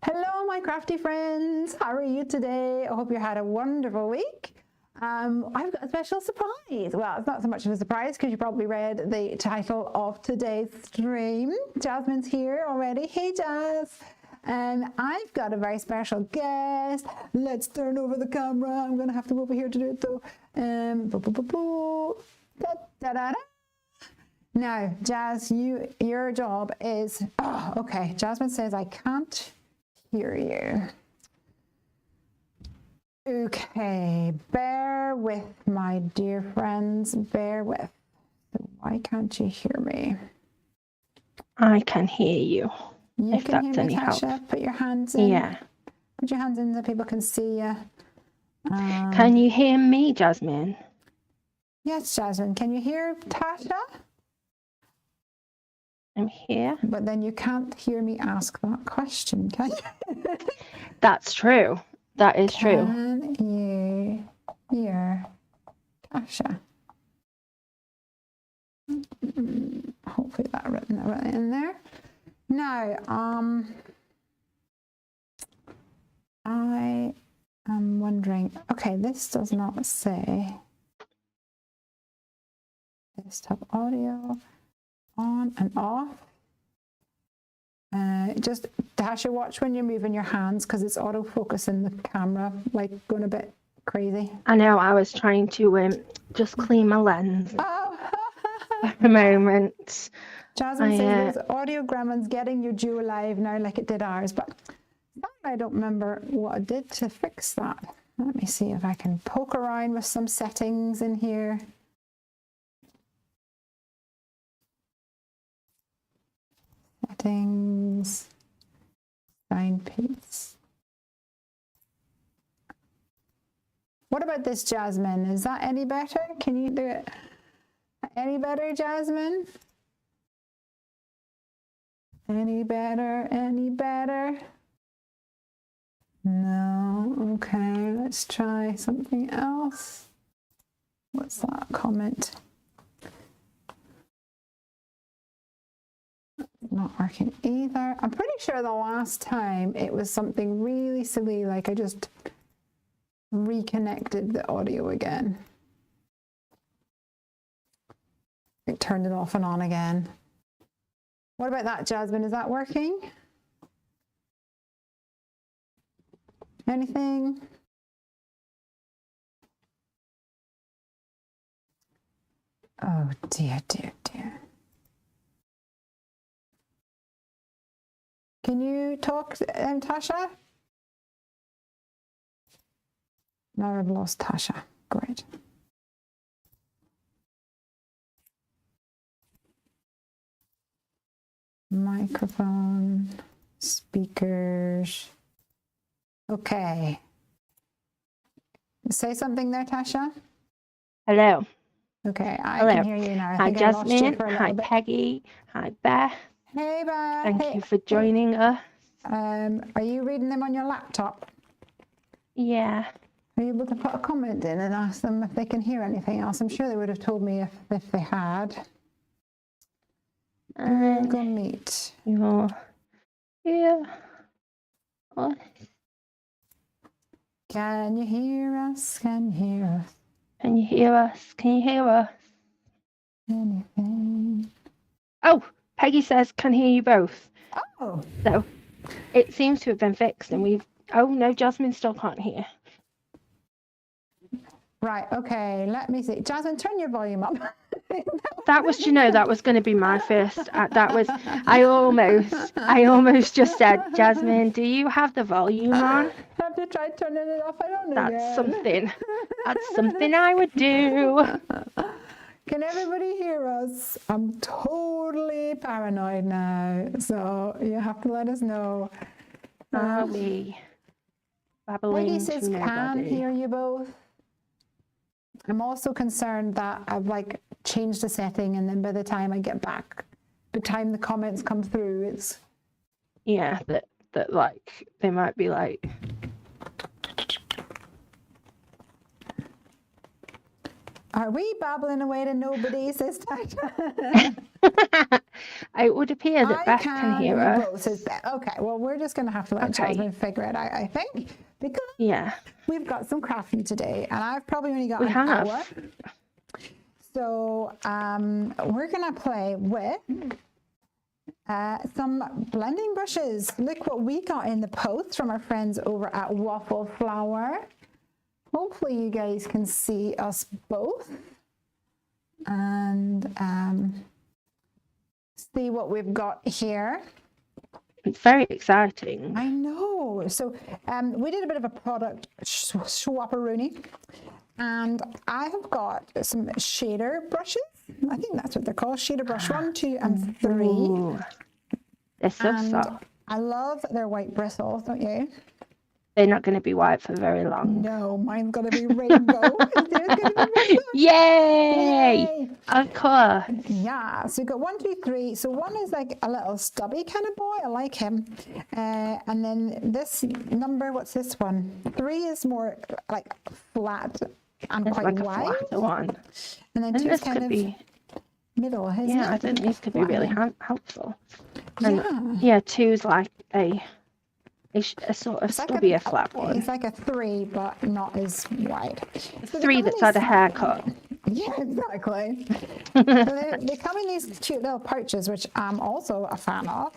Hello, my crafty friends. How are you today? I hope you had a wonderful week. I've got a special surprise. Well, it's not so much of a surprise because you probably read the title of today's stream. Jasmine's here already. Hey, Jazz. I've got a very special guest. Let's turn over the camera. I'm going to have to go over here to do it though. Da, da, da, da. Now, Jazz, your job is... Oh, okay. Jasmine says I can't hear you. Okay, bear with, my dear friends, bear with. Why can't you hear me? I can hear you. You if can that's hear me, any Tasha? help. Put your hands in. Yeah. Put your hands in so people can see you. Can you hear me, Jasmine? Yes, Jasmine. Can you hear Tasha? I'm here. But then you can't hear me ask that question, can you? That's true. That is true. Can you hear Tasha? Hopefully that written right in there. Now, I am wondering, okay, this does not say desktop audio on and off. Just Tasha, watch when you're moving your hands because it's auto-focusing the camera, like going a bit crazy. I know, I was trying to just clean my lens Oh. for a moment. Jasmine says there's audio gremlins getting your Duo live now like it did ours, but I don't remember what I did to fix that. Let me see if I can poke around with some settings in here. Settings, sign piece. What about this, Jasmine? Is that any better? Can you do it any better, Jasmine? Any better? Any better? No. Okay, let's try something else. What's that comment? Not working either. I'm pretty sure the last time it was something really silly, like I just reconnected the audio again. It turned it off and on again. What about that, Jasmine? Is that working? Anything? Oh dear, dear, dear. Can you talk, Tasha? Now I've lost Tasha. Great. Microphone, speakers. Okay. Say something there, Tasha. Hello. Okay, I Hello. can hear you now. I Hi, think I lost you Jasmine. for a Hi, little bit. Peggy. Hi, Beth. Hey, Beth. Thank you for joining us. Are you reading them on your laptop? Yeah. Are you able to put a comment in and ask them if they can hear anything else? I'm sure they would have told me if they had. Google Meet. You're here. What? Can you hear us? Can you hear us? Can you hear us? Can you hear us? Anything? Oh, Peggy says, can hear you both. Oh. So it seems to have been fixed and we've... Oh, no, Jasmine still can't hear. Right, okay, let me see. Jasmine, turn your volume up. That was, you know, that was going to be my first. That was, I almost just said, Jasmine, do you have the volume on? Have to try turning it off. I don't know. That's something. That's something I would do. Can everybody hear us? I'm totally paranoid now, so you have to let us know. Are we babbling Peggy says to can nobody? hear you both. I'm also concerned that I've like changed the setting and then by the time I get back, by the time the comments come through, it's... Yeah, that like, they might be like... Are we babbling away to nobody, says Tasha? It would appear that Beth can hear you us. both, says Beth. Okay, well, we're just going to have to let Jasmine figure it out, I think, because we've got some crafting today, and I've probably only got an hour. So we're going to play with some blending brushes. Look what we got in the post from our friends over at Waffle Flower. Hopefully you guys can see us both and see what we've got here. It's very exciting. I know. So we did a bit of a product swap-a-rooney, and I have got some shader brushes. I think that's what they're called, shader brush 1, 2, and 3. Ooh, they're so soft. I love their white bristles, don't you? They're not going to be white for very long. No, mine's going to be rainbow. Yay! Of course. Yeah, so you've got 1, 2, 3. So 1 is like a little stubby kind of boy. I like him. And then this number, what's this one? 3 is more like flat and it's quite like wide. A flatter one. And then 2 is kind of middle, isn't it? I think these could be really helpful. And, 2 is like a sort of stubbier flat one. It's like a 3, but not as wide. So 3 that's had a haircut. Yeah, exactly. So they come in these cute little pouches, which I'm also a fan of.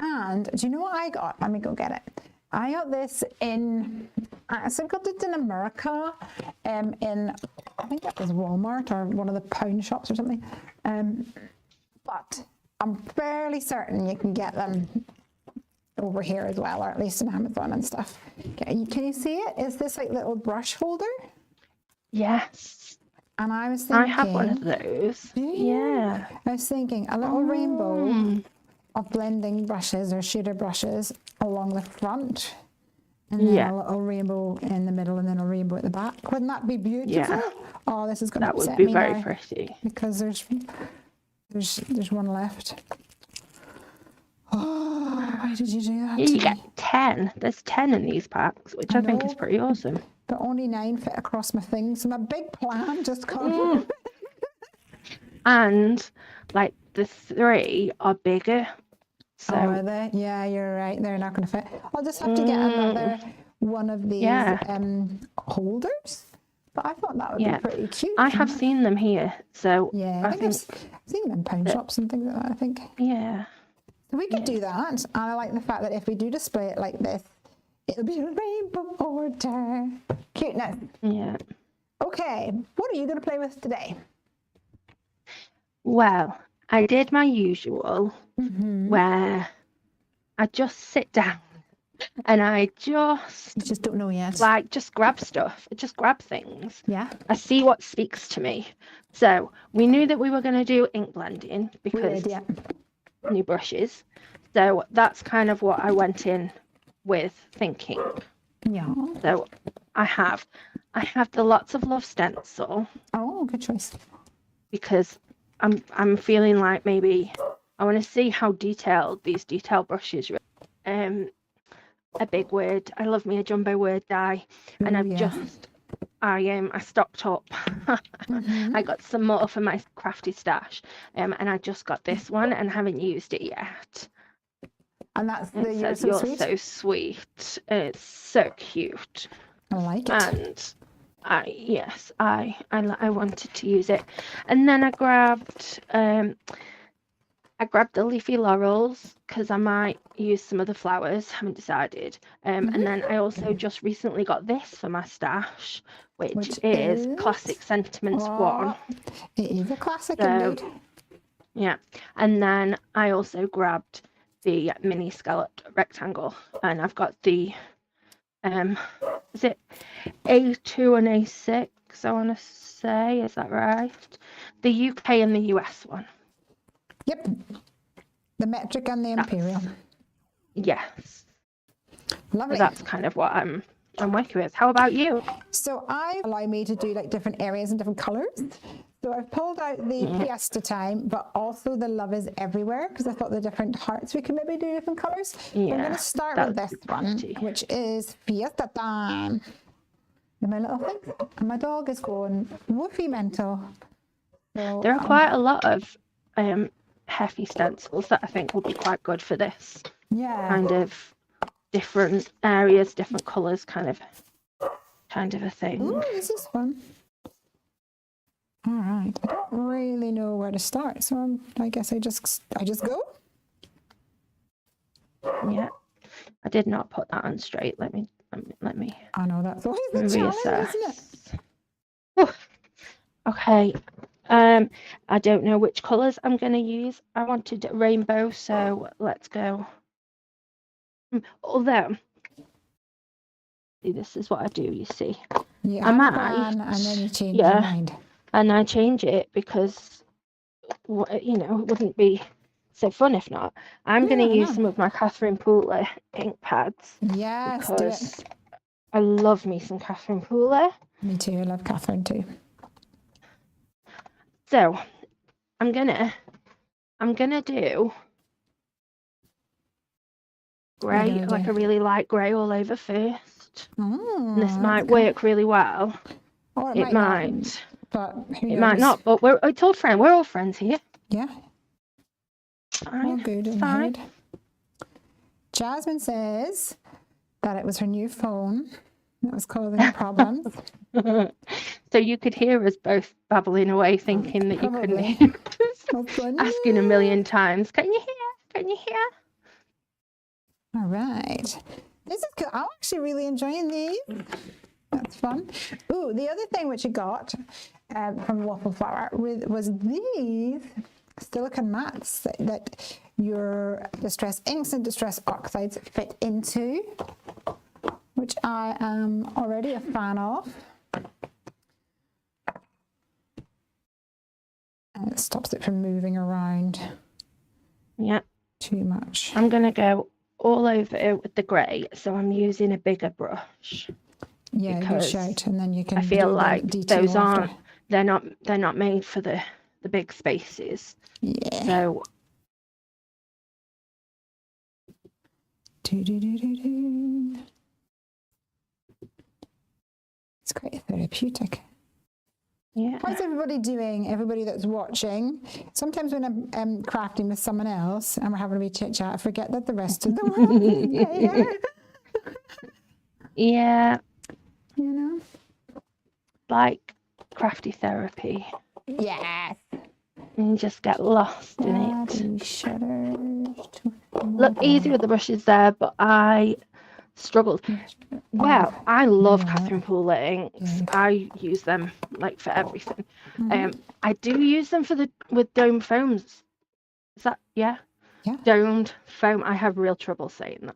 And do you know what I got? Let me go get it. I got this in, I got it in America, in, I think that was Walmart or one of the pound shops or something. But I'm fairly certain you can get them over here as well, or at least in Amazon and stuff. Can you see it? Is this like little brush holder? Yes. And I was thinking, I have one of those. Yeah. I was thinking a little rainbow of blending brushes or shader brushes along the front, and then a little rainbow in the middle, and then a rainbow at the back. Wouldn't that be beautiful? Yeah. Oh, this is going to upset me. me That would be very now, pretty. because there's one left. Oh, why did you do that? Yeah, you get 10. There's 10 in these packs, which I think is pretty awesome. But only 9 fit across my thing, so my big plan just got. And like the 3 are bigger. So are they? Yeah, you're right. They're not going to fit. I'll just have to get another one of these holders. But I thought that would be pretty cute. I have seen them here, so I think I've seen them in pound shops and things like that, I think. Yeah. So we could do that. And I like the fact that if we do display it like this, it'll be a rainbow order. Cuteness. Yeah. Okay, what are you going to play with today? Well, I did my usual where I just sit down and I just don't know yet. Like, just grab stuff. I just grab things. Yeah. I see what speaks to me. So we knew that we were going to do ink blending because new brushes. So that's kind of what I went in with thinking. Yeah. So I have the Lots of Love stencil. Oh, good choice. Because I'm feeling like maybe I want to see how detailed these detail brushes are. A big word. I love me a jumbo word die, and I stocked up. I got some more for my crafty stash, and I just got this one and haven't used it yet. And that's You're so sweet. It's so cute. I like it. And I wanted to use it, and then I grabbed the leafy laurels because I might use some of the flowers. Haven't decided. And then I also just recently got this for my stash, which is Classic Sentiments 1. It is a classic indeed. Yeah, and then I also grabbed the mini scalloped rectangle, and I've got the is it A2 and A6? I want to say, is that right? The UK and the US one. Yep. The metric and the imperial. Yes. Lovely. So that's kind of what I'm working with. How about you? So I allow me to do like different areas and different colours. So I've pulled out the Fiesta Time, but also the Love is Everywhere, because I thought the different hearts we could maybe do different colours. Yeah, I'm going to start with this one, which is Fiesta Time. in my little things. And my dog is going woofy mental. So, There are quite a lot of Heffy stencils that I think will be quite good for this yeah. kind of different areas, different colours, kind of a thing. Ooh, this is fun. All right. I don't really know where to start, so I guess I just go. Yeah, I did not put that on straight. Let me. I know that's always the challenge, isn't it? Ooh. Okay. I don't know which colours I'm going to use. I wanted rainbow, so let's go. Although, see, this is what I do. You see, You I have a might, plan and then you change your mind. and I change it because you know, it wouldn't be so fun if not. I'm going to use some of my Catherine Pooler ink pads. Yes, do it. Because I love me some Catherine Pooler. Me too. I love Catherine too. So I'm gonna do grey, like a really light grey all over first. And this might work really well. Or it might. But it might not. But it's all friends. We're all friends here. Yeah. Fine. All good in the hood. Jasmine says that it was her new phone that was causing her problems. So you could hear us both babbling away, thinking that Probably. You couldn't hear us. Asking a million times, can you hear? Can you hear? All right. This is good. I'm actually really enjoying these. That's fun. Ooh, the other thing which I got from Waffle Flower was these silicone mats that your distress inks and distress oxides fit into, which I am already a fan of. And it stops it from moving around. Yeah. Too much. I'm going to go all over it with the grey, so I'm using a bigger brush. Yeah, you shout, and then you can. I feel do like detail those after. they're not made for the big spaces. Yeah. So. It's quite therapeutic. Yeah. How's everybody doing? Everybody that's watching. Sometimes when I'm crafting with someone else and we're having a wee chit chat, I forget that the rest of the world is there. Yeah. You know? Like crafty therapy. Yes. And you just get lost in it. Shutters. Look easy with the brushes there, but I struggled. Well, I love Catherine Pooler inks. I use them like for everything. I do use them with dome foams. Is that yeah? Domed foam. I have real trouble saying that.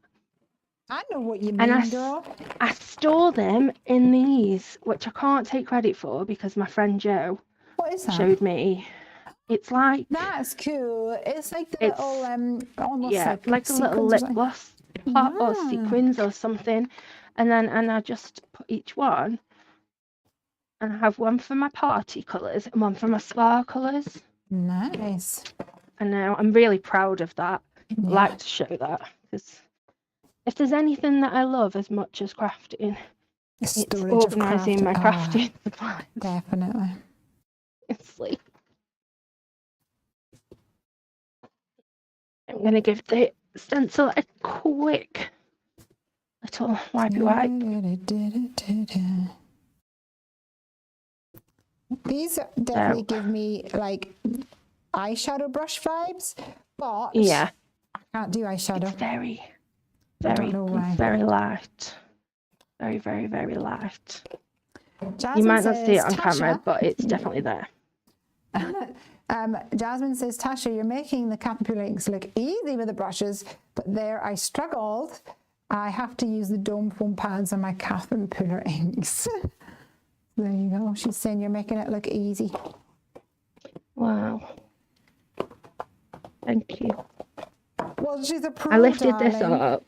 I know what you mean, girl. I store them in these, which I can't take credit for because my friend Jo showed me. It's like that's cool. It's like the little almost like a little lip gloss pot or sequins or something, and I just put each one, and I have one for my party colours and one for my spa colours. Nice. I know. I'm really proud of that. I like to show that because if there's anything that I love as much as crafting, it's organising my crafting supplies. Definitely. It's like I'm going to give the stencil a quick little wipey wipe. These definitely give me like eyeshadow brush vibes, but I can't do eyeshadow. It's very light. Very, very, very light. Jasmine you might not see it on Tasha, camera, but it's definitely there. Jasmine says, Tasha, you're making the Catherine inks look easy with the brushes, but there I struggled. I have to use the dome foam pads on my Catherine Pooler inks. There you go. She's saying you're making it look easy. Wow. Thank you. Well, she's a pro, I lifted darling. this up.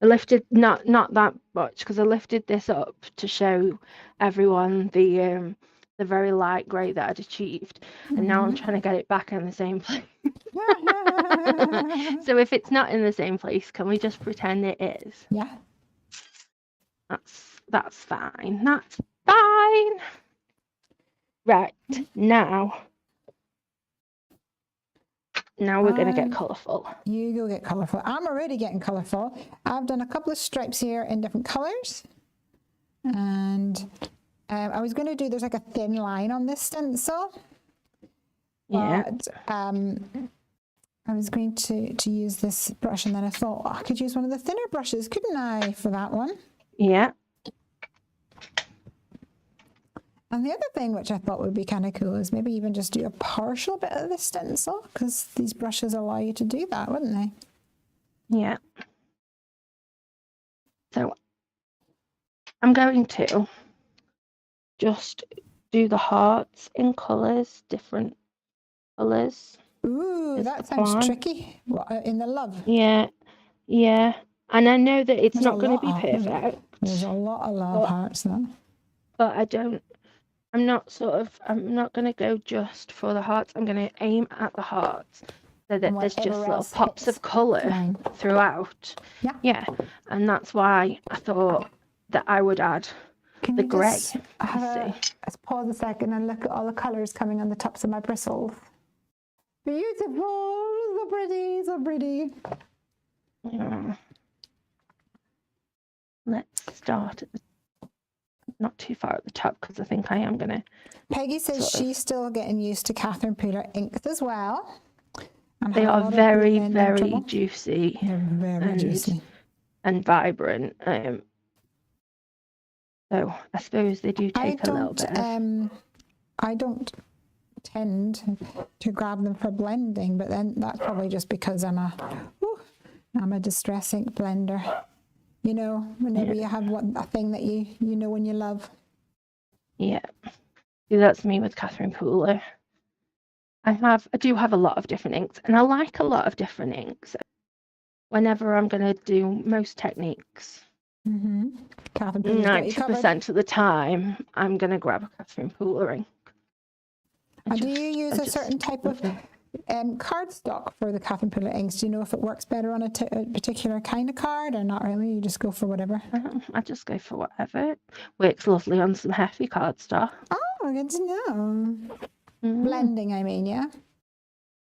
I lifted not that much because I lifted this up to show everyone the very light grey that I'd achieved, and now I'm trying to get it back in the same place. So if it's not in the same place, can we just pretend it is? Yeah. That's fine. That's fine. Right, now we're going to get colourful. You go get colourful. I'm already getting colourful. I've done a couple of stripes here in different colours. And I was going to do, there's like a thin line on this stencil. Yeah. But I was going to use this brush, and then I thought, I could use one of the thinner brushes, couldn't I, for that one? Yeah. And the other thing which I thought would be kind of cool is maybe even just do a partial bit of the stencil, because these brushes allow you to do that, wouldn't they? Yeah. So I'm going to just do the hearts in colours, different colours. Ooh, that sounds tricky. What, in the love? Yeah, yeah. And I know that it's not going to be perfect. There's a lot of love hearts though. But I'm not going to go just for the hearts. I'm going to aim at the hearts so that there's just little pops of colour throughout. Yeah. Yeah. And that's why I thought that I would add the grey. Let's pause a second and look at all the colours coming on the tops of my bristles. Beautiful, so pretty, so pretty. Yeah. Let's start at not too far at the top, because I think I am going to... Peggy says she's still getting used to Catherine Pooler inks as well. They are very, very juicy. They're very juicy. And vibrant. So I suppose they do take a little bit of... I don't tend to grab them for blending, but then that's probably just because I'm a distress ink blender. You know, whenever you have a thing that you know when you love. Yeah. See, that's me with Catherine Pooler. I do have a lot of different inks, and I like a lot of different inks. Whenever I'm going to do most techniques, 90% of the time, I'm going to grab a Catherine Pooler ink. Do you use a certain type of cardstock for the Catherine Pooler inks? Do you know if it works better on a particular kind of card or not really? You just go for whatever? I just go for whatever. It works lovely on some Heffy cardstock. Oh, good to know. Blending, I mean, yeah?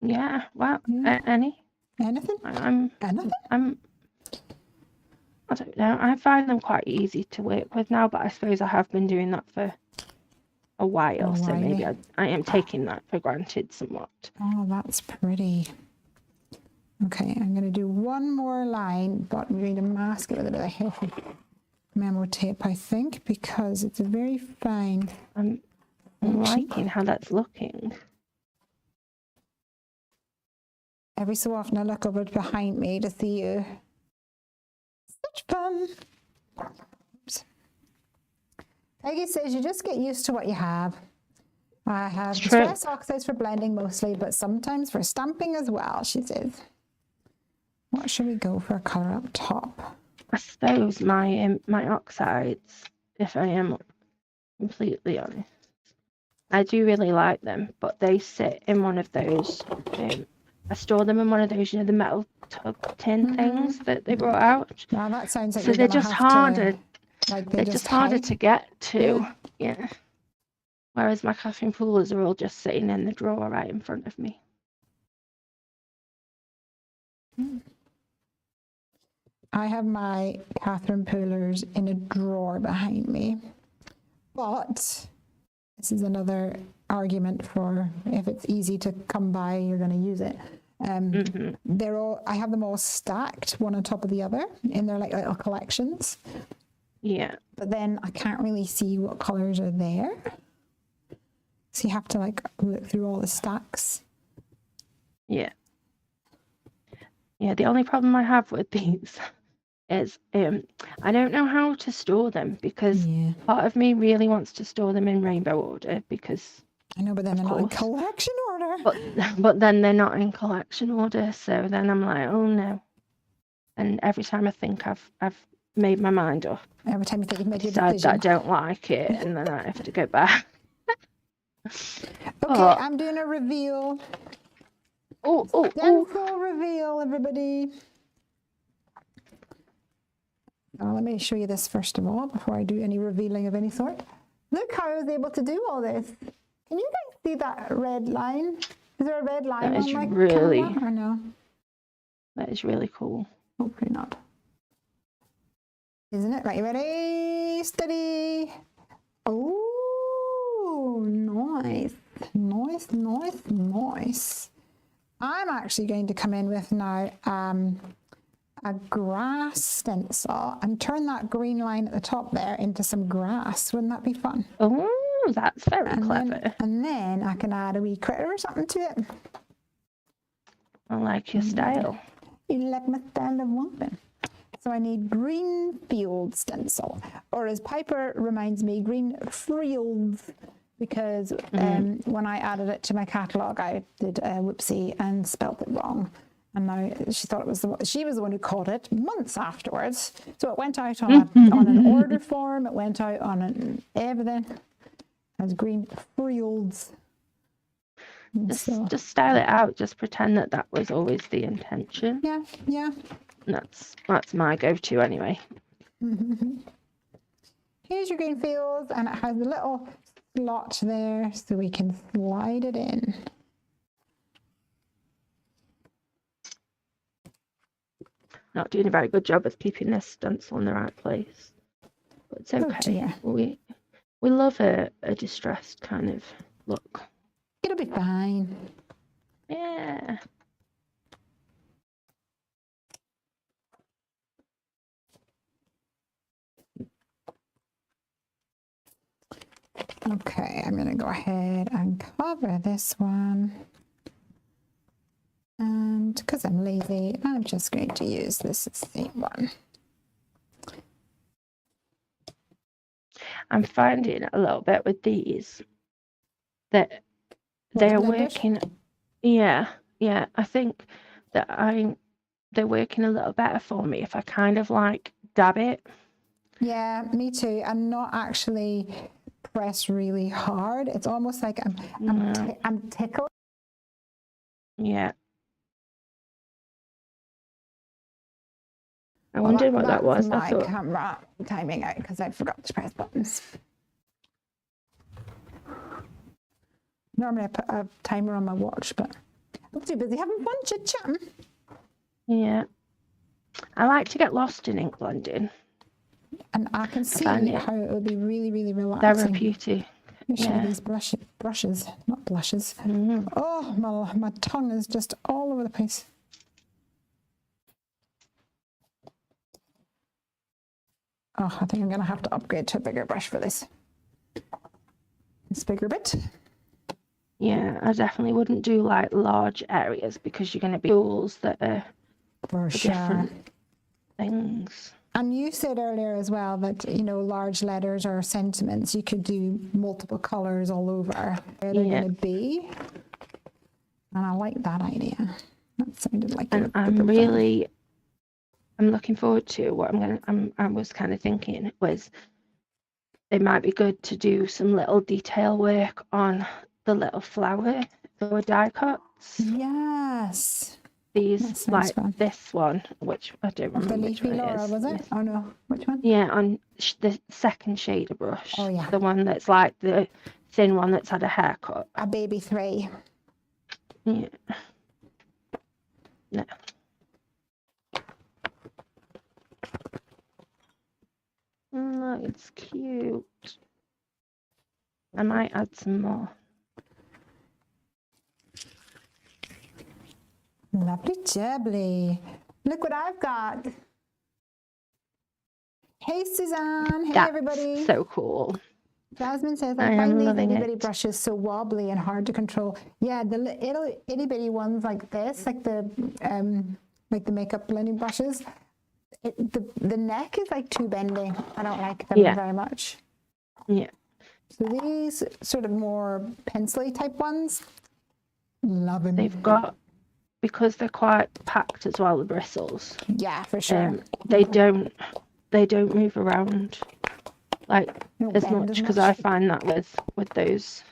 Yeah, well, anything? Anything? I don't know. I find them quite easy to work with now, but I suppose I have been doing that for a while, so maybe I am taking that for granted somewhat. Oh, that's pretty. Okay, I'm going to do one more line, but I'm going to mask it with a bit of Heffy memo tape, I think, because it's a very fine. I'm liking how that's looking. Every so often I look over behind me to see you. Such fun. Oops. Peggy says you just get used to what you have. I have distress oxides for blending mostly, but sometimes for stamping as well, she says. What should we go for a colour up top? I suppose my oxides, if I am completely honest, I do really like them, but they sit in one of those, I store them in one of those, the metal tub tin things that they brought out. Now that sounds like so they're just harder. They're just harder to get to. Yeah. Whereas my Catherine Poolers are all just sitting in the drawer right in front of me. I have my Catherine Poolers in a drawer behind me, but this is another argument for if it's easy to come by, you're going to use it. They're all. I have them all stacked, one on top of the other, in their like little collections. Yeah. But then I can't really see what colours are there, so you have to like look through all the stacks. Yeah. Yeah. The only problem I have with these is I don't know how to store them, because part of me really wants to store them in rainbow order, because I know, but then they're not in collection order. But then they're not in collection order, so then I'm like, oh no. And every time I think I've made my mind up, every time you think you've made your decision, that I don't like it, and then I have to go back. Okay, I'm doing a reveal. Oh! Stencil reveal, everybody. Let me show you this first of all before I do any revealing of any sort. Look how I was able to do all this. Can you guys see that red line? Is there a red line on my camera or no? That is really cool. Hopefully not. Isn't it? Right, you ready? Steady. Oh, nice. Nice, nice, nice. I'm actually going to come in with now a grass stencil and turn that green line at the top there into some grass. Wouldn't that be fun? Oh, that's very clever. And then I can add a wee critter or something to it. I like your style. You like my style of waffle. So I need green field stencil, or as Piper reminds me, green fields, because when I added it to my catalogue, I did a whoopsie and spelt it wrong. And now she thought it was she was the one who caught it months afterwards. So it went out on, on an order form. It went out on everything as green fields. Just style it out. Just pretend that that was always the intention. Yeah, yeah. That's my go-to anyway. Here's your green fields, and it has a little slot there so we can slide it in. Not doing a very good job of keeping this stencil in the right place, but it's okay. We love a distressed kind of look. It'll be fine. Yeah. Okay, I'm going to go ahead and cover this one. And because I'm lazy, I'm just going to use this same one. I'm finding a little bit with these that they're working. Yeah. I think that they're working a little better for me if I kind of like dab it. Yeah, me too. And not actually press really hard. It's almost like I'm tickled. Yeah. I wondered what that was. My camera timing out because I forgot to press buttons. Normally I put a timer on my watch, but I'm too busy having fun chit-chatting. Yeah. I like to get lost in ink blending. And I can see how it would be really, really relaxing. Therapeutic. Yeah. These brushes, not blushes. Oh, my tongue is just all over the place. Oh, I think I'm going to have to upgrade to a bigger brush for this. This bigger bit. Yeah, I definitely wouldn't do like large areas because you're going to be tools that are for different things. And you said earlier as well that, you know, large letters or sentiments, you could do multiple colours all over where they're going to be. And I like that idea. That sounded like and I'm looking forward to what I was kind of thinking was it might be good to do some little detail work on the little flower, the die cuts. Yes. These like fun. This one, which I don't remember. The leafy laurel, was it? Oh no, which one? Yeah, on the second shader brush. Oh yeah. The one that's like the thin one that's had a haircut. A baby 3. Yeah. No. Oh, it's cute. I might add some more. Lovely jubbly. Look what I've got. Hey Suzanne. Hey everybody. So cool. Jasmine says, I find these itty bitty brushes so wobbly and hard to control. Yeah, the itty bitty ones like this, like the makeup blending brushes. The neck is like too bendy. I don't like them very much. Yeah. So these sort of more pencil-y type ones, love them. They've got, because they're quite packed as well, the bristles. Yeah, for sure. They don't move around like as much because I find that with those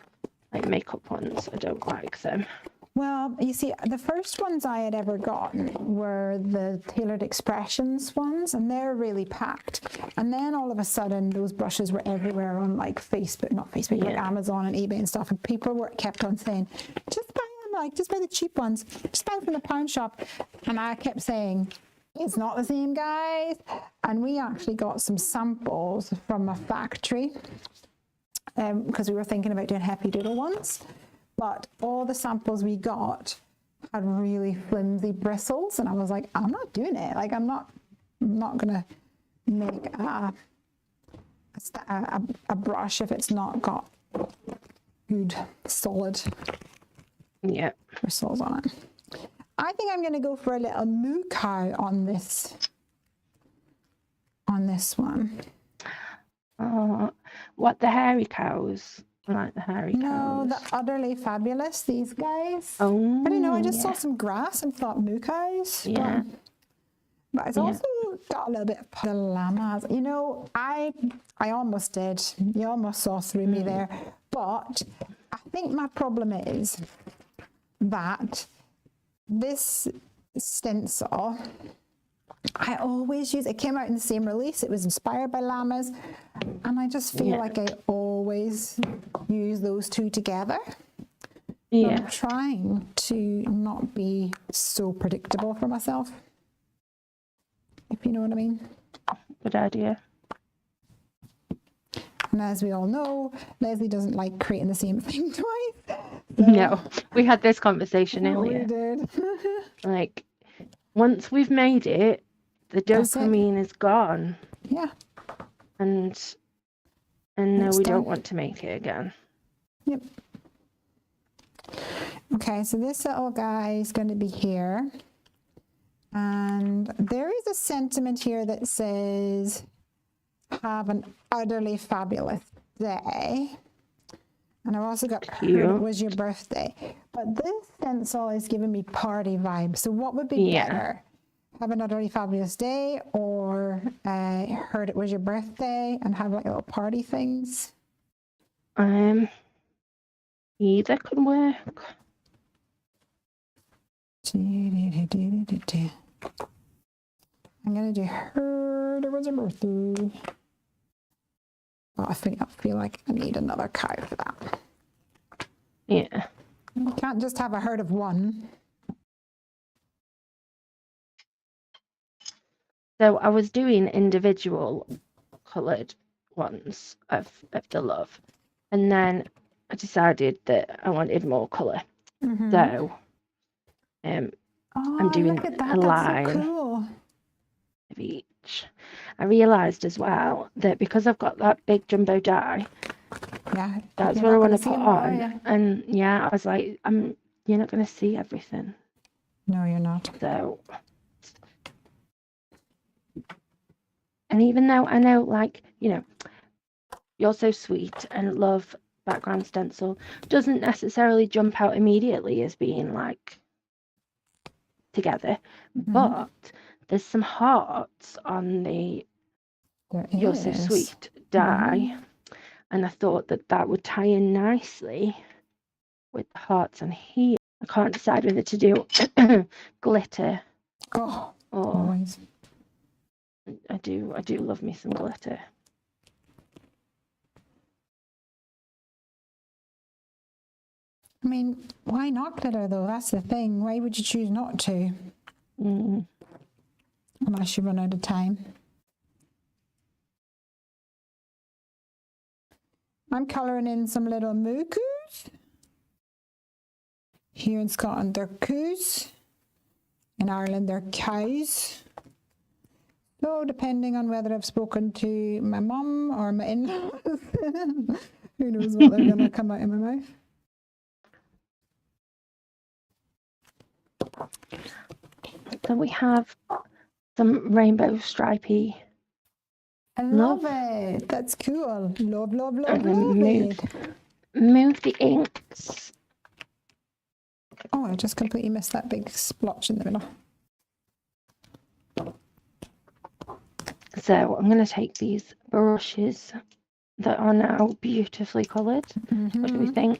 like makeup ones, I don't like them. Well, you see, the first ones I had ever gotten were the Tailored Expressions ones, and they're really packed. And then all of a sudden, those brushes were everywhere on like Facebook, not Facebook, like Amazon and eBay and stuff. And people kept on saying, just buy them, like, just buy the cheap ones, just buy them from the pound shop. And I kept saying, it's not the same, guys. And we actually got some samples from a factory because we were thinking about doing Heffy Doodle ones. But all the samples we got had really flimsy bristles, and I was like, I'm not doing it. Like, I'm not gonna make a brush if it's not got good solid bristles on it. I think I'm gonna go for a little moo cow on this one. Oh, what, the hairy cows? I like the hairy cows. No, the Utterly Fabulous, these guys. Oh, I don't know, I just saw some grass and thought moo cows. Yeah. But it's also got a little bit of the llamas. You know, I almost did. You almost saw through me there. But I think my problem is that this stencil, I always use, it came out in the same release, it was inspired by llamas, and I just feel like I always use those two together. I'm trying to not be so predictable for myself, if you know what I mean. Good idea. And as we all know, Lesley doesn't like creating the same thing twice. So. No, we had this conversation earlier. We did. Like, once we've made it, the dopamine is gone. Yeah. And no, we don't want to make it again. Yep. Okay, so this little guy is going to be here. And there is a sentiment here that says, have an utterly fabulous day. And I've also got heard it was your birthday. But this stencil is giving me party vibes. So what would be better? Have an utterly fabulous day, or heard it was your birthday and have like little party things? Either could work. I'm gonna do heard it was your birthday. Oh, I feel like I need another cow for that. Yeah. You can't just have a herd of one. So I was doing individual coloured ones of the love, and then I decided that I wanted more colour. So I'm doing a line of each. I realised as well that because I've got that big jumbo die, that's what I want to put on. And I was like, you're not going to see everything. No, you're not. So, and even though I know, like, you know, You're So Sweet and Love background stencil doesn't necessarily jump out immediately as being like together, but there's some hearts on the You're So Sweet die, and I thought that would tie in nicely with the hearts on here. I can't decide whether to do glitter or always. I do love me some glitter. I mean, why not glitter though? That's the thing. Why would you choose not to? Unless you run out of time. I'm colouring in some little mookus. Here in Scotland, they're coos. In Ireland, they're cows. So depending on whether I've spoken to my mum or my in-laws, who knows what they're going to come out of my mouth. So we have some rainbow stripy. I love it. That's cool. Love and it. Move the inks. Oh, I just completely missed that big splotch in the middle. So I'm going to take these brushes that are now beautifully coloured. What do we think?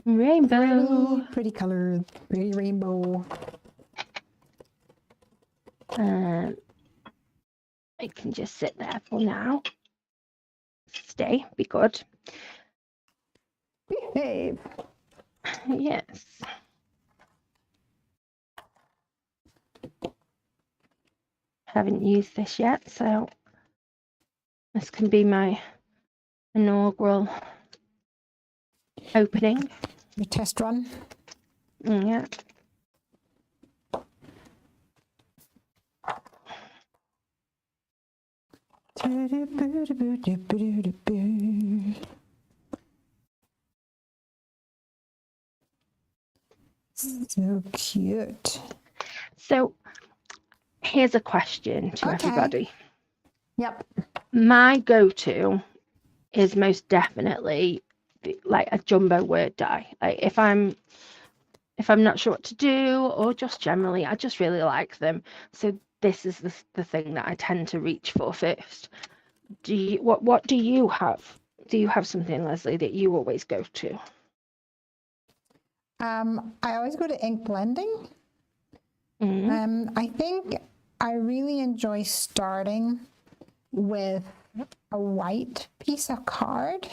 Rainbow. Pretty colours, pretty rainbow. It can just sit there for now. Stay, be good. Behave. Yes. Haven't used this yet, so this can be my inaugural opening. Your test run. Yeah. So cute. So here's a question to everybody. Yep. My go-to is most definitely like a jumbo word die. Like if I'm not sure what to do, or just generally, I just really like them. So this is the thing that I tend to reach for first. What do you have? Do you have something, Lesley, that you always go to? I always go to ink blending. I think I really enjoy starting with a white piece of card.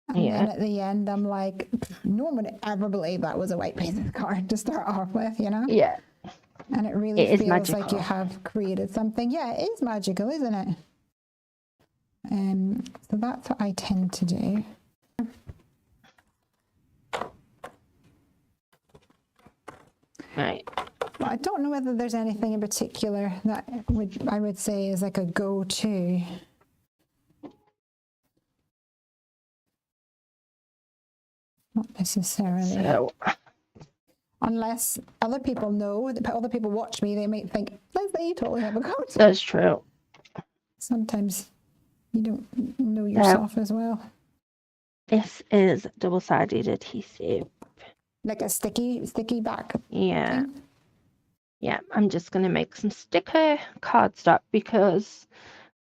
And then at the end, I'm like, no one would ever believe that was a white piece of card to start off with, you know? Yeah. And it really feels magical. like you have created something. Yeah, it is magical, isn't it? So that's what I tend to do. Right. Well, I don't know whether there's anything in particular that I would say is like a go-to. Not necessarily. So, unless other people know, other people watch me, they might think, Lesley, you totally have a go-to. that's true. Sometimes you don't know yourself as well. This is double-sided adhesive. Like a sticky back. Yeah. thing. Yeah, I'm just going to make some sticker cardstock because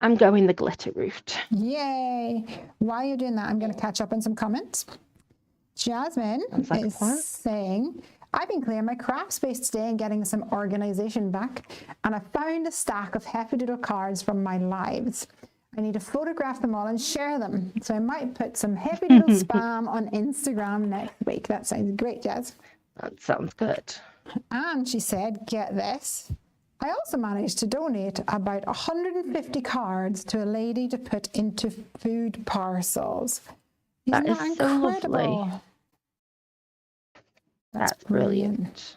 I'm going the glitter route. Yay! While you're doing that, I'm going to catch up on some comments. Jasmine like is saying, I've been clearing my craft space today and getting some organization back, and I found a stack of Heffy Doodle cards from my lives. I need to photograph them all and share them. So I might put some Heffy Doodle spam on Instagram next week. That sounds great, Jazz. That sounds good. And she said, get this. I also managed to donate about 150 cards to a lady to put into food parcels. Isn't That is so incredible? lovely. That's brilliant.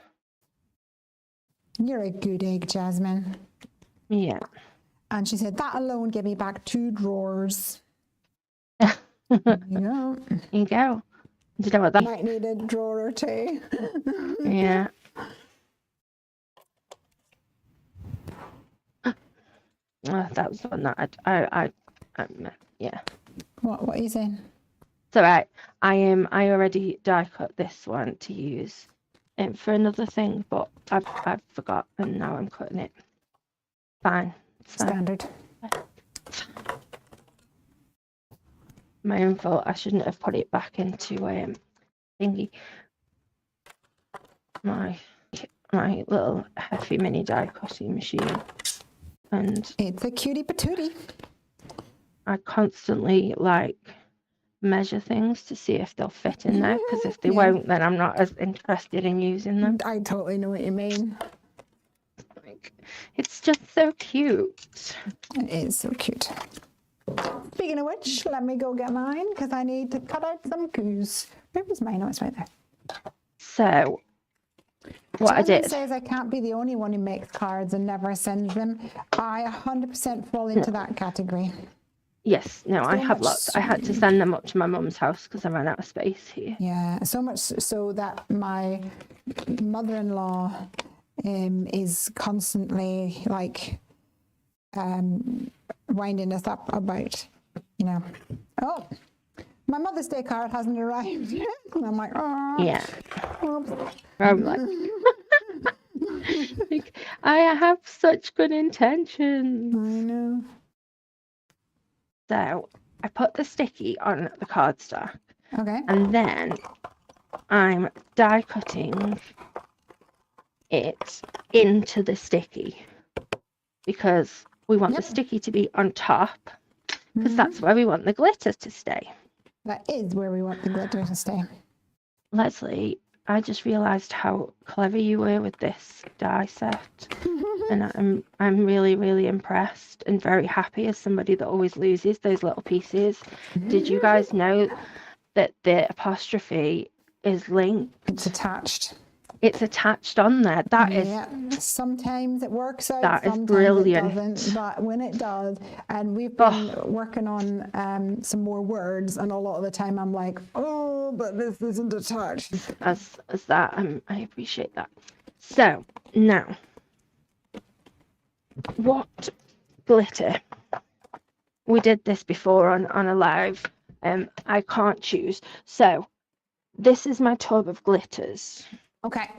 You're a good egg, Jasmine. Yeah. And she said, that alone gave me back 2 drawers. There you go. There you go. Do you know what that Might need a drawer or 2. Yeah. That was the one that I yeah. What are you saying? It's all right. I already die cut this one to use for another thing, but I've forgot and now I'm cutting it. Fine. Standard. My own fault. I shouldn't have put it back into thingy. My little Heffy mini die cutting machine, and It's a cutie patootie. I constantly like measure things to see if they'll fit in there, because if they won't, then I'm not as interested in using them. I totally know what you mean. Like, it's just so cute. It is so cute. Speaking of which, let me go get mine because I need to cut out some goose. Where was mine? Oh, it's right there. So what Jasmine I did says I can't be the only one who makes cards and never sends them. I 100% fall into that category. Yes, no, I have much lots. I had to send them up to my mum's house because I ran out of space here. Yeah, so much so that my mother-in-law is constantly like winding us up about, you know, oh, my Mother's Day card hasn't arrived yet. And I'm like, oh. Yeah. Oops. I'm like, like, I have such good intentions. I know. So I put the sticky on the cardstock, Okay. and then I'm die cutting it into the sticky because we want the sticky to be on top because that's where we want the glitter to stay. That is where we want the glitter to stay. Lesley, I just realised how clever you were with this die set. And I'm really, really impressed and very happy as somebody that always loses those little pieces. Did you guys know that the apostrophe is linked? It's attached. It's attached on there. That is... Yeah, sometimes it works out, that is sometimes brilliant. it doesn't, but when it does, and we've been working on some more words, and a lot of the time I'm like, oh, but this isn't attached. As that, I appreciate that. So, now, what glitter? We did this before on a live. I can't choose. So, this is my tub of glitters. Okay,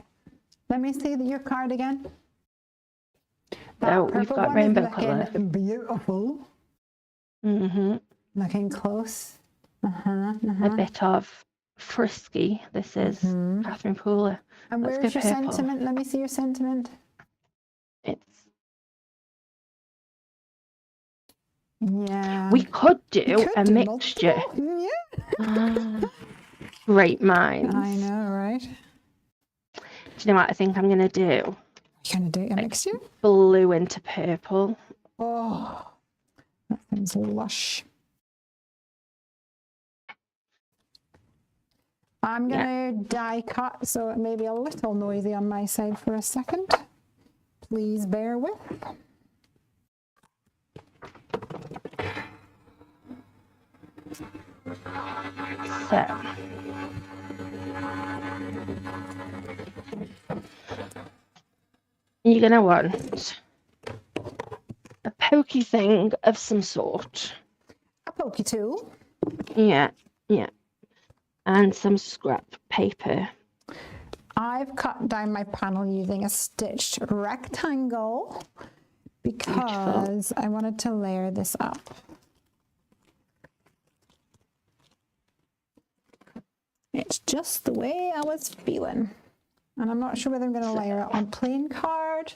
let me see your card again. So we've got rainbow colour. Beautiful. Looking close. A bit of frisky. This is Catherine Pooler. And where's your sentiment? Let me see your sentiment. Yeah. We could do a mixture. Yeah. Great minds. I know, right? Do you know what I think I'm going to do? You're going to do a mixture? Blue into purple. Oh, that thing's lush. I'm going to die cut, so it may be a little noisy on my side for a second. Please bear with. So, you're going to want a pokey thing of some sort. A pokey tool? Yeah. And some scrap paper. I've cut down my panel using a stitched rectangle because I wanted to layer this up. It's just the way I was feeling. And I'm not sure whether I'm going to layer it on plain card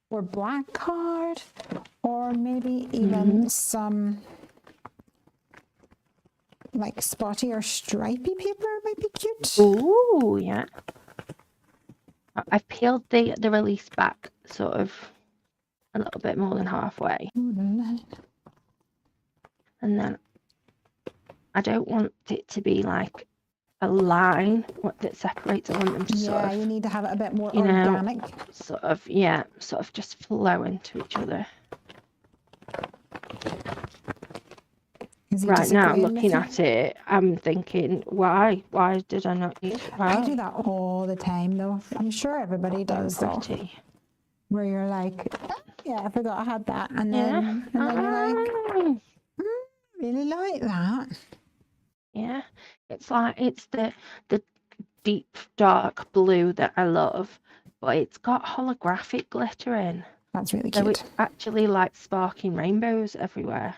or black card or maybe even some like spotty or stripy paper might be cute. Ooh, yeah. I've peeled the release back sort of a little bit more than halfway. And then I don't want it to be like a line that separates. I want them to sort of, you need to have it a bit more organic. Sort of just flow into each other. Right now, looking at it, I'm thinking, why did I not use it? I do that all the time, though. I'm sure everybody does. Where you're like, oh, yeah, I forgot I had that, and then you're like, really like that. Yeah, it's the deep dark blue that I love, but it's got holographic glitter in. That's really cute. So it's actually like sparking rainbows everywhere,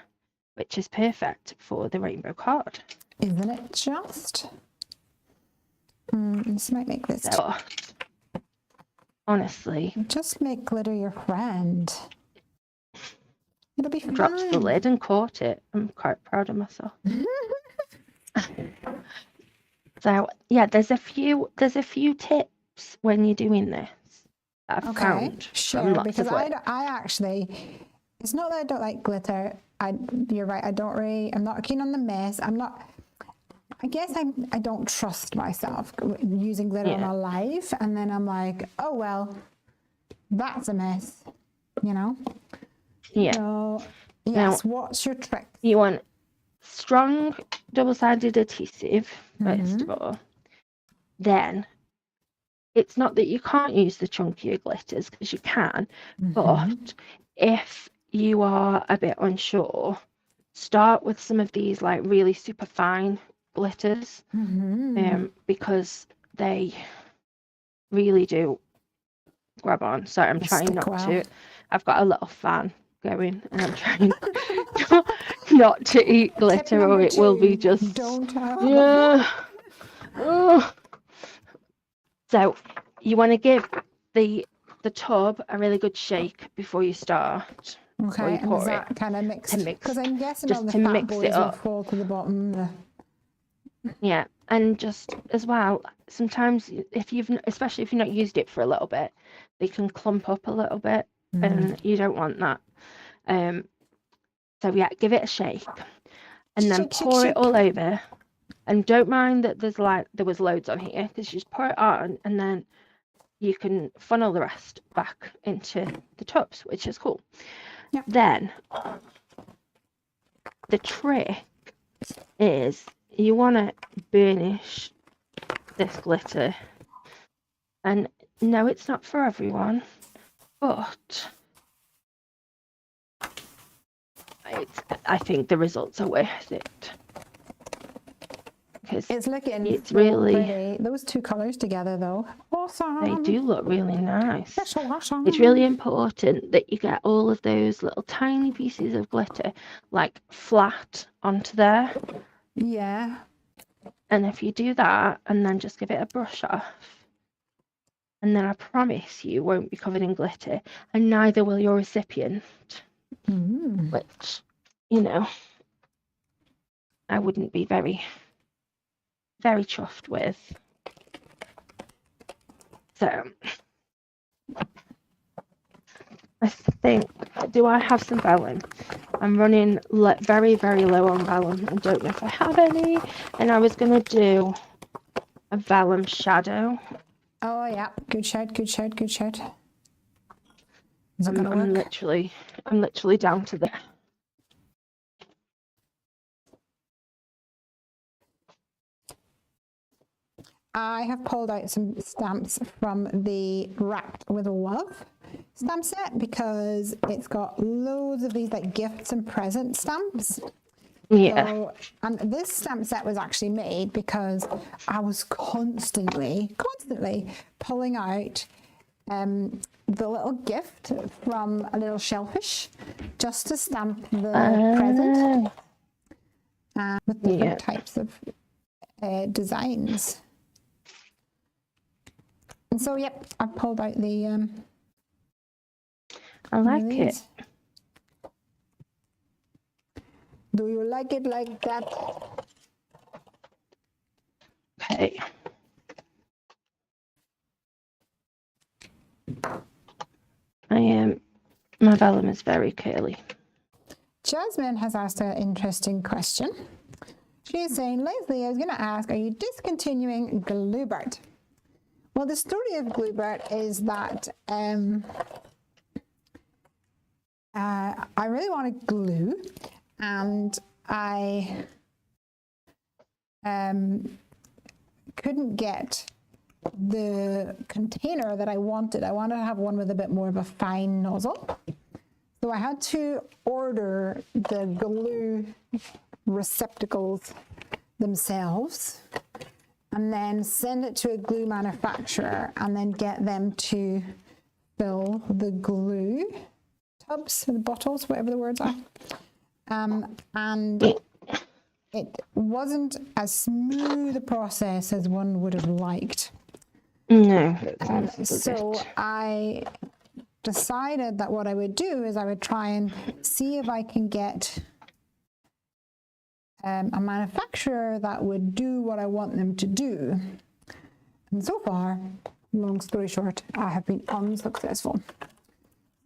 which is perfect for the rainbow card. Isn't it just? This might make this. So, honestly, just make glitter your friend. It'll be fun. Dropped the lid and caught it. I'm quite proud of myself. So yeah, there's a few tips when you're doing this that I've found. Sure, because I actually, it's not that I don't like glitter. You're right. I'm not keen on the mess. I guess I don't trust myself using glitter on a live, and then I'm like, oh well, that's a mess, you know. Yeah. So yes, now, what's your trick? You want strong double-sided adhesive first of all. Then it's not that you can't use the chunkier glitters, because you can, but if you are a bit unsure, start with some of these like really super fine glitters, because they really do grab on. So I'm trying not to. I've got a little fan going, and I'm trying not to eat glitter, or it will be just don't have. yeah. So you want to give the tub a really good shake before you start. Okay, and is that kind of mixed? To mix, Because I'm guessing all just the to fat mix it boys will up. fall to the bottom. Yeah, and just as well, sometimes especially if you've not used it for a little bit, they can clump up a little bit, and you don't want that. So yeah, give it a shake, and then pour it all over. And don't mind that there was loads on here, because you just pour it on, and then you can funnel the rest back into the tubs, which is cool. Yep. Then the trick is you want to burnish this glitter. And no, it's not for everyone, but I think the results are worth it. It's looking it's really pretty. Those two colours together, though, awesome. They do look really nice. That's awesome. It's really important that you get all of those little tiny pieces of glitter like flat onto there. Yeah. And if you do that and then just give it a brush off, and then I promise you won't be covered in glitter, and neither will your recipient, which, I wouldn't be very, very chuffed with. So, I think, do I have some vellum? I'm running very, very low on vellum. I don't know if I have any. And I was going to do a vellum shadow. Oh, yeah. Good shout, good shout, good shout. I'm literally down to the... I have pulled out some stamps from the Wrapped with Love stamp set because it's got loads of these like gifts and present stamps. Yeah. So, and this stamp set was actually made because I was constantly pulling out the little gift from a little shellfish just to stamp the present with different types of designs. And so, yep, I pulled out the... I like it. Do you like it like that? Okay. My vellum is very curly. Jasmine has asked an interesting question. She's saying, Lesley, I was going to ask, are you discontinuing Gluebert? Well, the story of Gluebert is that I really wanted glue, and I couldn't get the container that I wanted. I wanted to have one with a bit more of a fine nozzle. So I had to order the glue receptacles themselves and then send it to a glue manufacturer and then get them to fill the glue tubs, the bottles, whatever the words are. And it wasn't as smooth a process as one would have liked. No. So I decided that what I would do is I would try and see if I can get a manufacturer that would do what I want them to do. And so far, long story short, I have been unsuccessful.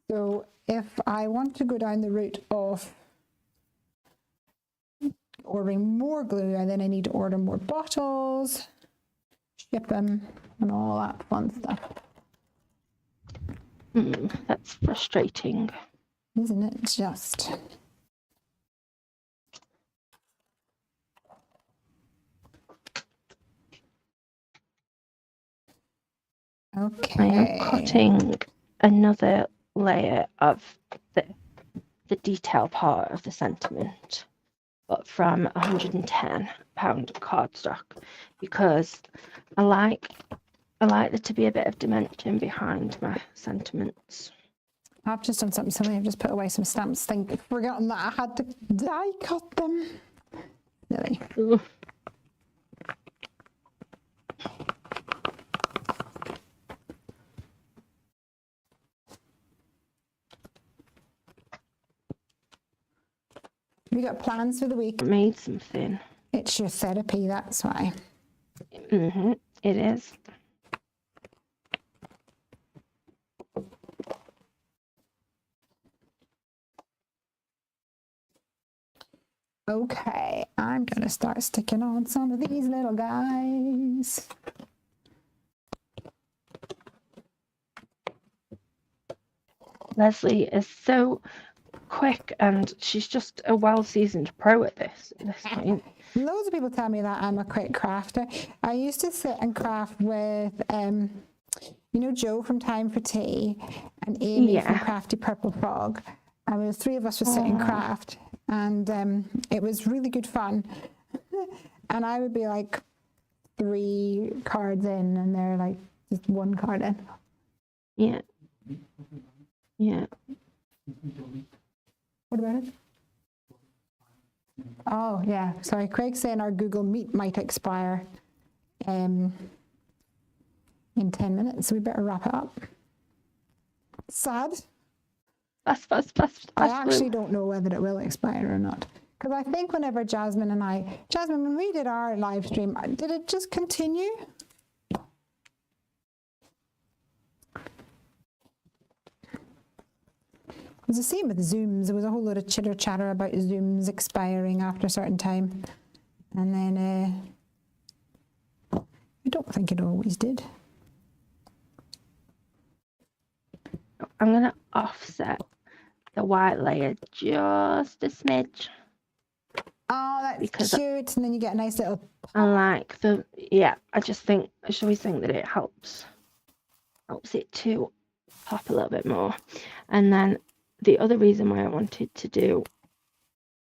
So if I want to go down the route of ordering more glue, and then I need to order more bottles, ship them, and all that fun stuff. That's frustrating. Isn't it just? Okay. I am cutting another layer of the detail part of the sentiment, but from 110 pound cardstock, because I like there to be a bit of dimension behind my sentiments. I've just done something silly. I've just put away some stamps, forgotten that I had to die cut them. Silly. Have you got plans for the week? I made something. It's your therapy, that's why. It is. Okay, I'm gonna start sticking on some of these little guys. Lesley is so quick, and she's just a well-seasoned pro at this point. Loads of people tell me that I'm a quick crafter. I used to sit and craft with, you know, Joe from Time for Tea and Amy from Crafty Purple Frog. And the three of us would sit and craft, and it was really good fun. And I would be like 3 cards in, and they're like just 1 card in. Yeah. Yeah. What about it? Oh, yeah. Sorry, Craig's saying our Google Meet might expire in 10 minutes, so we better wrap it up. Sad. Fast. I actually don't know whether it will expire or not. Because I think whenever Jasmine, when we did our live stream, did it just continue? It was the same with Zooms. There was a whole lot of chitter chatter about Zooms expiring after a certain time. And then I don't think it always did. I'm going to offset the white layer just a smidge. Oh, that's cute. And then you get a nice little... I like the... Yeah, I always think that it helps it to pop a little bit more. And then the other reason why I wanted to do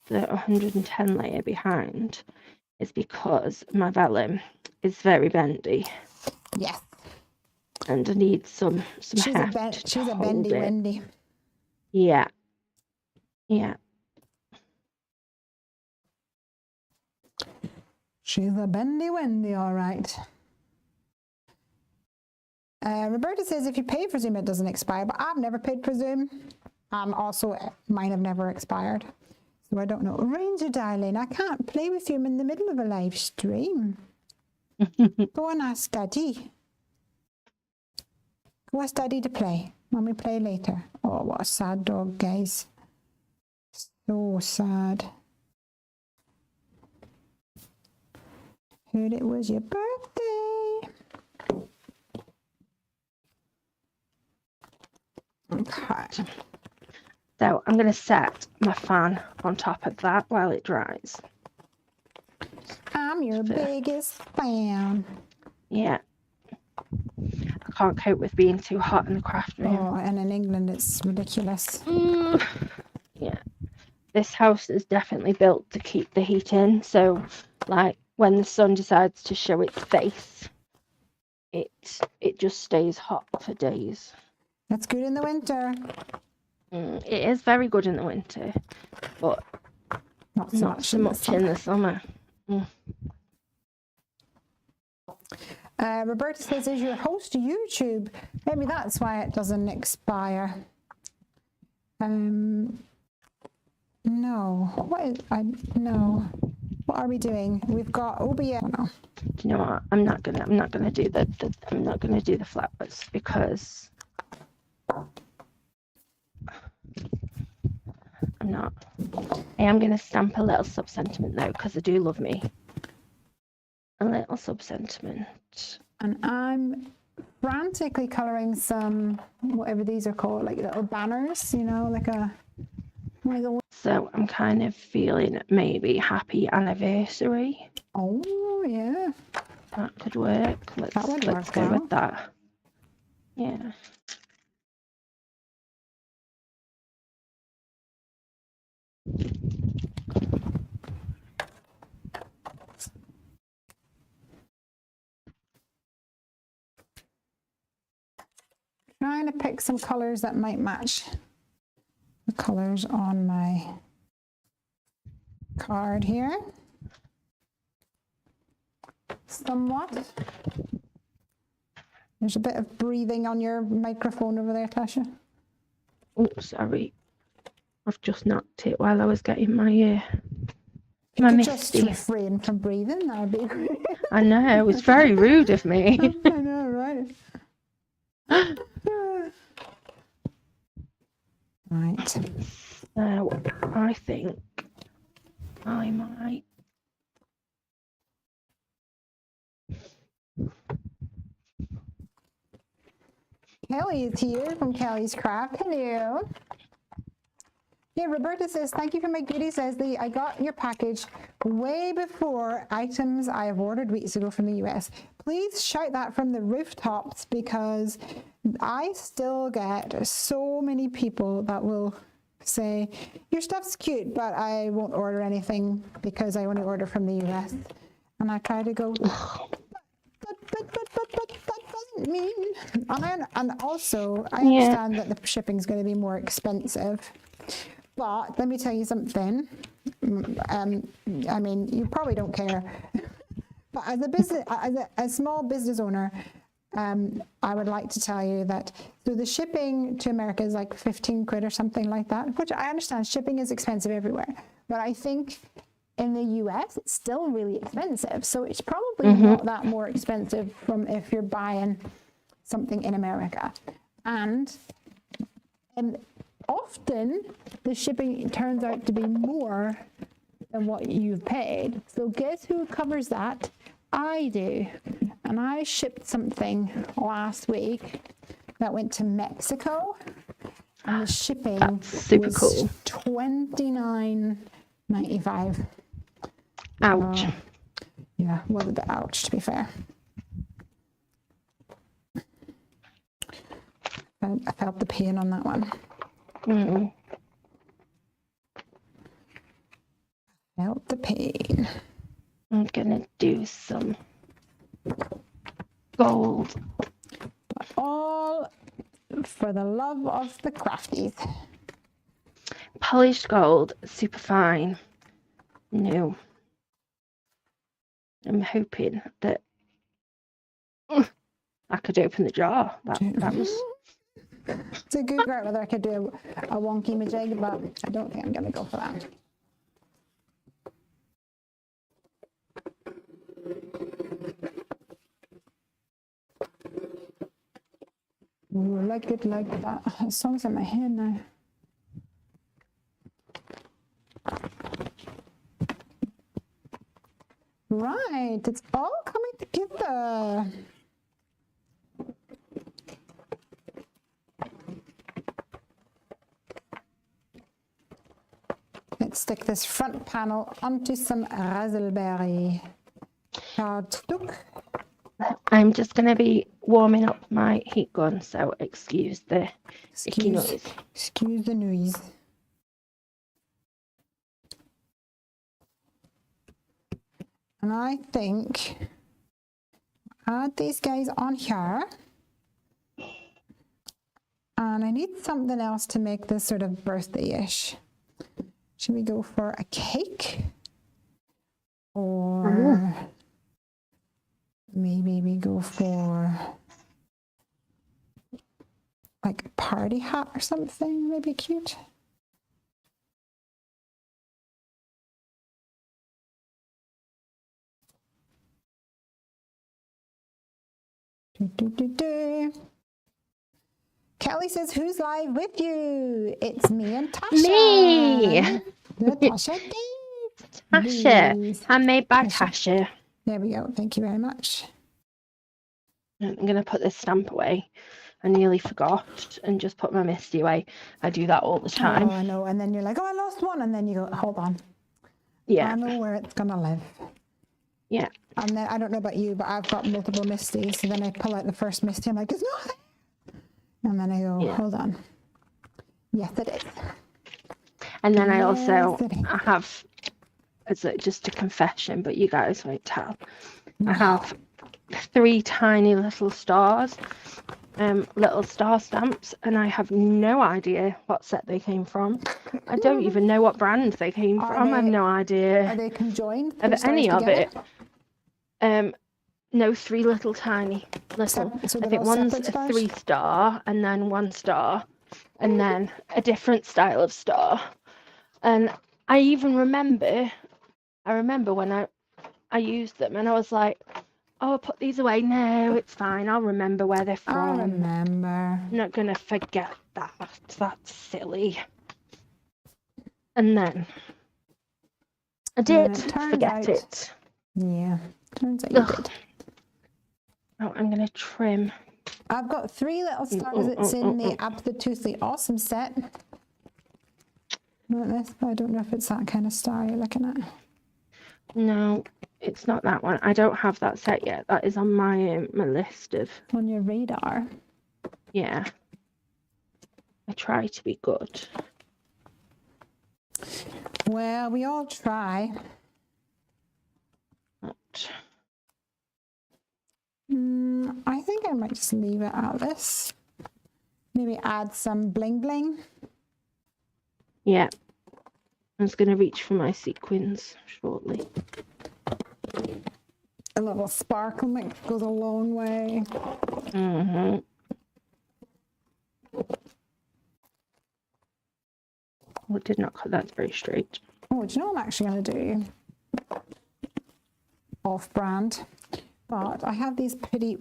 the 110 layer behind is because my vellum is very bendy. Yes. And I need some heft. She's a bendy Wendy. Yeah. She's a bendy Wendy, all right. Roberta says if you pay for Zoom, it doesn't expire, but I've never paid for Zoom. Also, mine have never expired, so I don't know. Ranger darling, I can't play with you in the middle of a live stream. Go and ask Daddy. Go ask Daddy to play. Mommy play later. Oh, what a sad dog, guys. So sad. Heard it was your birthday. Okay. So I'm going to set my fan on top of that while it dries. I'm your biggest fan. Yeah. I can't cope with being too hot in the craft room. Oh, and in England it's ridiculous. Yeah. This house is definitely built to keep the heat in. So, like, when the sun decides to show its face, it just stays hot for days. That's good in the winter. It is very good in the winter, but not so much in the summer. Roberta says, is your host YouTube? Maybe that's why it doesn't expire. No. No. What are we doing? We've got OBS. No. Do you know what? I'm not gonna do the flowers because I'm not. I am gonna stamp a little sub-sentiment though, because I do love me a little sub-sentiment. And I'm frantically colouring some, whatever these are called, like little banners, you know, like a... So I'm kind of feeling maybe happy anniversary. Oh, yeah. That could work. Let's go with that. Yeah. Trying to pick some colours that might match the colours on my card here. Somewhat. There's a bit of breathing on your microphone over there, Tasha. Oops, sorry. I've just knocked it while I was getting my You my could just misty. refrain from breathing. That would be great. I know, it was very rude of me. I know, right? Right. So I think I might. Kelly is here from Kelly's Craft. Hello. Yeah, Roberta says, thank you for my goodies, Lesley. I got your package way before items I have ordered weeks ago from the US. Please shout that from the rooftops because I still get so many people that will say, your stuff's cute, but I won't order anything because I only order from the US. And I try to go, but that doesn't mean. And also, I understand that the shipping's going to be more expensive. But let me tell you something. I mean, you probably don't care. But as a business, as a small business owner, I would like to tell you that so the shipping to America is like 15 quid or something like that, which I understand shipping is expensive everywhere. But I think in the US, it's still really expensive. So it's probably not that more expensive from if you're buying something in America. And often the shipping turns out to be more than what you've paid. So guess who covers that? I do. And I shipped something last week that went to Mexico. And the shipping was cool. $29.95. Ouch. Yeah, was a bit ouch, to be fair. I felt the pain on that one. Felt the pain. I'm gonna do some gold. But all for the love of the crafties. Polished gold, super fine. No. I'm hoping that I could open the jar. That was. It's a good great whether I could do a wonky majig, but I don't think I'm going to go for that. Ooh, like it like that. The song's in my head now. Right, it's all coming together. Let's stick this front panel onto some raspberry cardstock. I'm just going to be warming up my heat gun, so excuse the icky noise. Excuse the noise. And I think add these guys on here. And I need something else to make this sort of birthday-ish. Should we go for a cake? Or maybe we go for like a party hat or something, maybe cute. Kelly says, who's live with you? It's me and Tasha. Me! The Tasha Tasha. Handmade by Tasha. There we go. Thank you very much. I'm going to put this stamp away. I nearly forgot and just put my Misty away. I do that all the time. Oh, I know. And then you're like, oh, I lost one. And then you go, hold on. Yeah. I know where it's going to live. Yeah. And then I don't know about you, but I've got multiple Misties. So then I pull out the first Misty. I'm like, it's not there. And then I go, hold on. Yes, it is. And then I also have, as just a confession, but you guys won't tell. I have 3 tiny little stars, little star stamps, and I have no idea what set they came from. I don't even know what brand they came from. I have no idea. Are they conjoined? Of any of it. No, 3 little tiny little. So I think one's a 3-star, and then 1 star, and then a different style of star. And I even remember, when I used them and I was like, oh, I'll put these away. No, it's fine. I'll remember where they're from. I remember. I'm not going to forget that. That's silly. And then I did forget it. Yeah, turns out you did. Oh, I'm going to trim. I've got 3 little stars. It's in the Absolutely Awesome set. Like this, but I don't know if it's that kind of star you're looking at. No, it's not that one. I don't have that set yet. That is on my my list of. On your radar. Yeah. I try to be good. Well, we all try. But... I think I might just leave it at this. Maybe add some bling bling. Yeah. I was going to reach for my sequins shortly. A little sparkle mix goes a long way. Mm-hmm. Oh, it did not cut that very straight. Oh, do you know what I'm actually going to do? Off-brand. But I have these pretty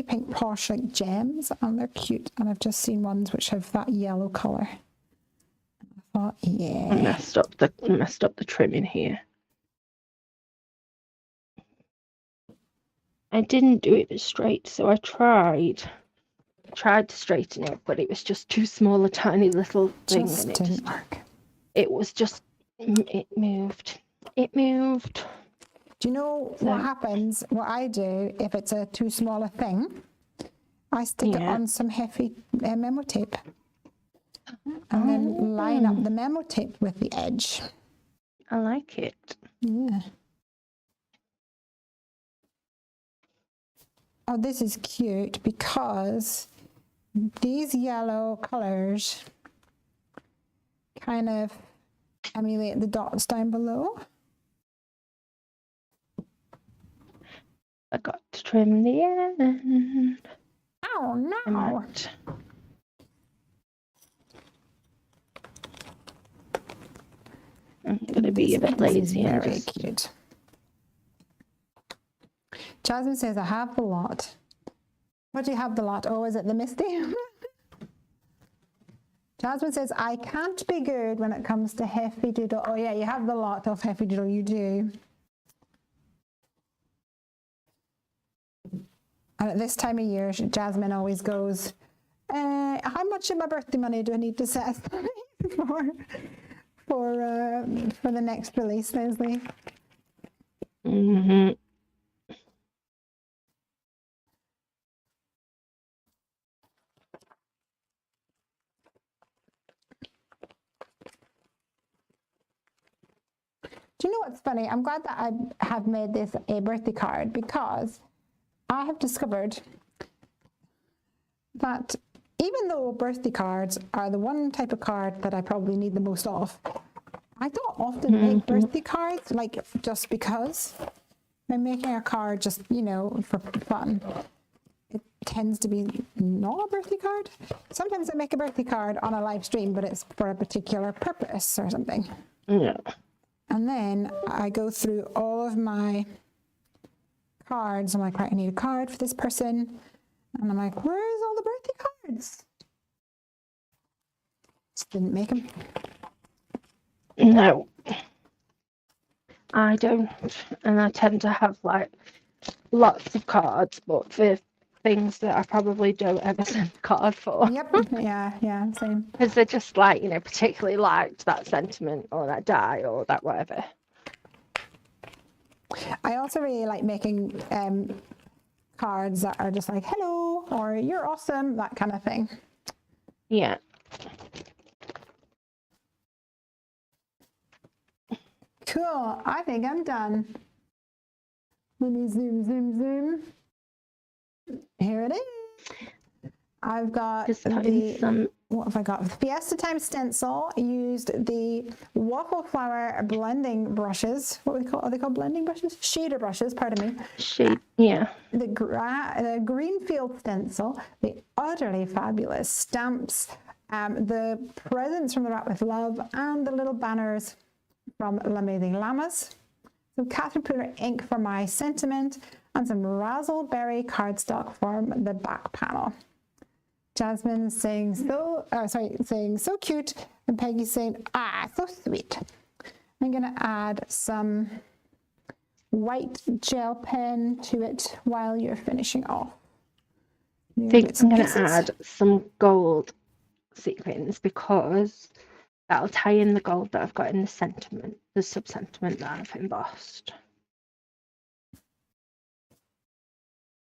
pink posh like gems, and they're cute. And I've just seen ones which have that yellow colour. I thought, yeah. I messed up the trimming here. I didn't do it straight, so I tried to straighten it, but it was just too small a tiny little thing. Just didn't work. It was just, it moved. Do you know what happens? What I do if it's a too small a thing, I stick it on some Heffy memo tape, and then line up the memo tape with the edge. I like it. Yeah. Oh, this is cute because these yellow colours kind of emulate the dots down below. I got to trim the end. Oh no! I'm gonna be a bit lazy. Very cute. Jasmine says, I have the lot. What do you have the lot? Oh, is it the Misty? Jasmine says, I can't be good when it comes to Heffy Doodle. Oh yeah, you have the lot of Heffy Doodle, you do. And at this time of year, Jasmine always goes, how much of my birthday money do I need to set aside for the next release, Lesley? Mm-hmm. Do you know what's funny? I'm glad that I have made this a birthday card, because I have discovered that even though birthday cards are the one type of card that I probably need the most of, I don't often make birthday cards, like just because. I'm making a card just, you know, for fun. It tends to be not a birthday card. Sometimes I make a birthday card on a live stream, but it's for a particular purpose or something. Yeah. And then I go through all of my cards. I'm like, right, I need a card for this person. And I'm like, where's all the birthday cards? Just didn't make them. No, I don't. And I tend to have like lots of cards, but for things that I probably don't ever send a card for. Yep. Yeah, same. Because they're just like, you know, particularly liked that sentiment or that die or that whatever. I also really like making cards that are just like, hello, or you're awesome, that kind of thing. Yeah. Cool. I think I'm done. Let me zoom. Here it is. I've got Just putting some what have I got? Fiesta Time Stencil. I used the Waffle Flower blending brushes. What are they called? Blending brushes? Shader brushes, pardon me. Shade, yeah. The Greenfield Stencil, the Utterly Fabulous stamps, the presents from the Wrap with Love, and the little banners from L'Amazing Llamas. So Caterpillar ink for my sentiment, and some Razzleberry cardstock from the back panel. Jasmine saying so cute, and Peggy saying so sweet. I'm gonna add some white gel pen to it while you're finishing off. I think I'm gonna add some gold sequins because that'll tie in the gold that I've got in the sentiment, the sub-sentiment that I've embossed.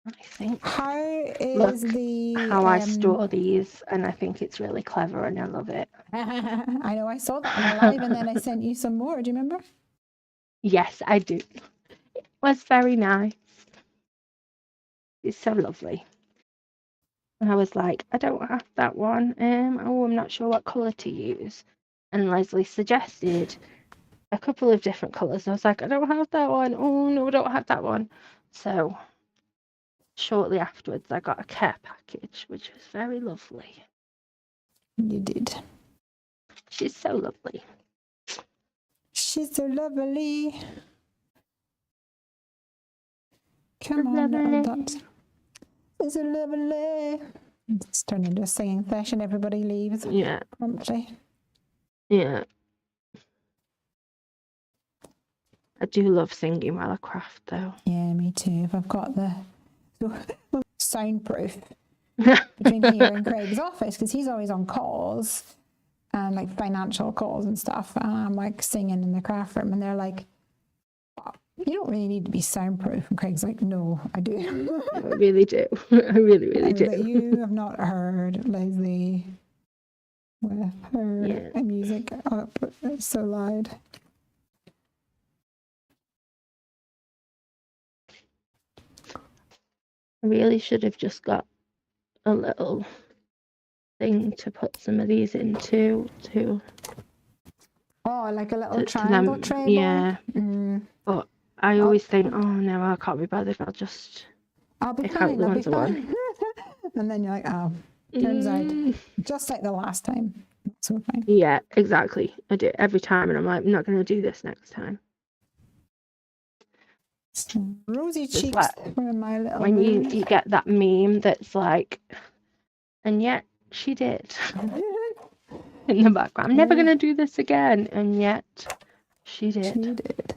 I think. How is how I store these, and I think it's really clever and I love it. I know, I saw that on the live and then I sent you some more. Do you remember? Yes, I do. It was very nice. It's so lovely. And I was like, I don't have that one. I'm not sure what colour to use. And Lesley suggested a couple of different colours. I was like, I don't have that one. Oh no, I don't have that one. So shortly afterwards, I got a care package, which was very lovely. You did. She's so lovely. She's so lovely. Come on, little dot. It's so lovely. It's turned into a singing session. Everybody leaves. Yeah. Promptly. Yeah. I do love singing while I craft, though. Yeah, me too. If I've got the soundproof between here and Craig's office, because he's always on calls and like financial calls and stuff, and I'm like singing in the craft room, and they're like, you don't really need to be soundproof, and Craig's like, no, I do. I really do. I really do. Like, you have not heard Lesley with her music up so loud. I really should have just got a little thing to put some of these into too. Oh, like a little triangle tray. Yeah. But I always think, oh no, I can't be bothered. I'll be pick fine, out the ones I want. And then you're like, oh, turns out just like the last time. So fine. Yeah, exactly. I do it every time, and I'm like, I'm not going to do this next time. Rosy cheeks for my little. When you get that meme that's like, and yet she did in the background. I'm never gonna do this again, and yet she did. She did.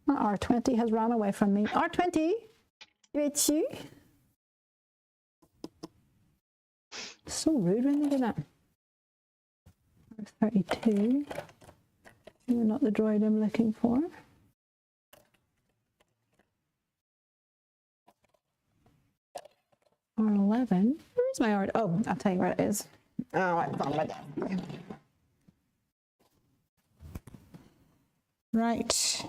R20 has run away from me. R20, it's you. So rude when they do that. R32. You're not the droid I'm looking for. R11. Where's my art? Oh, I'll tell you where it is. Oh, it's on my desk. Right.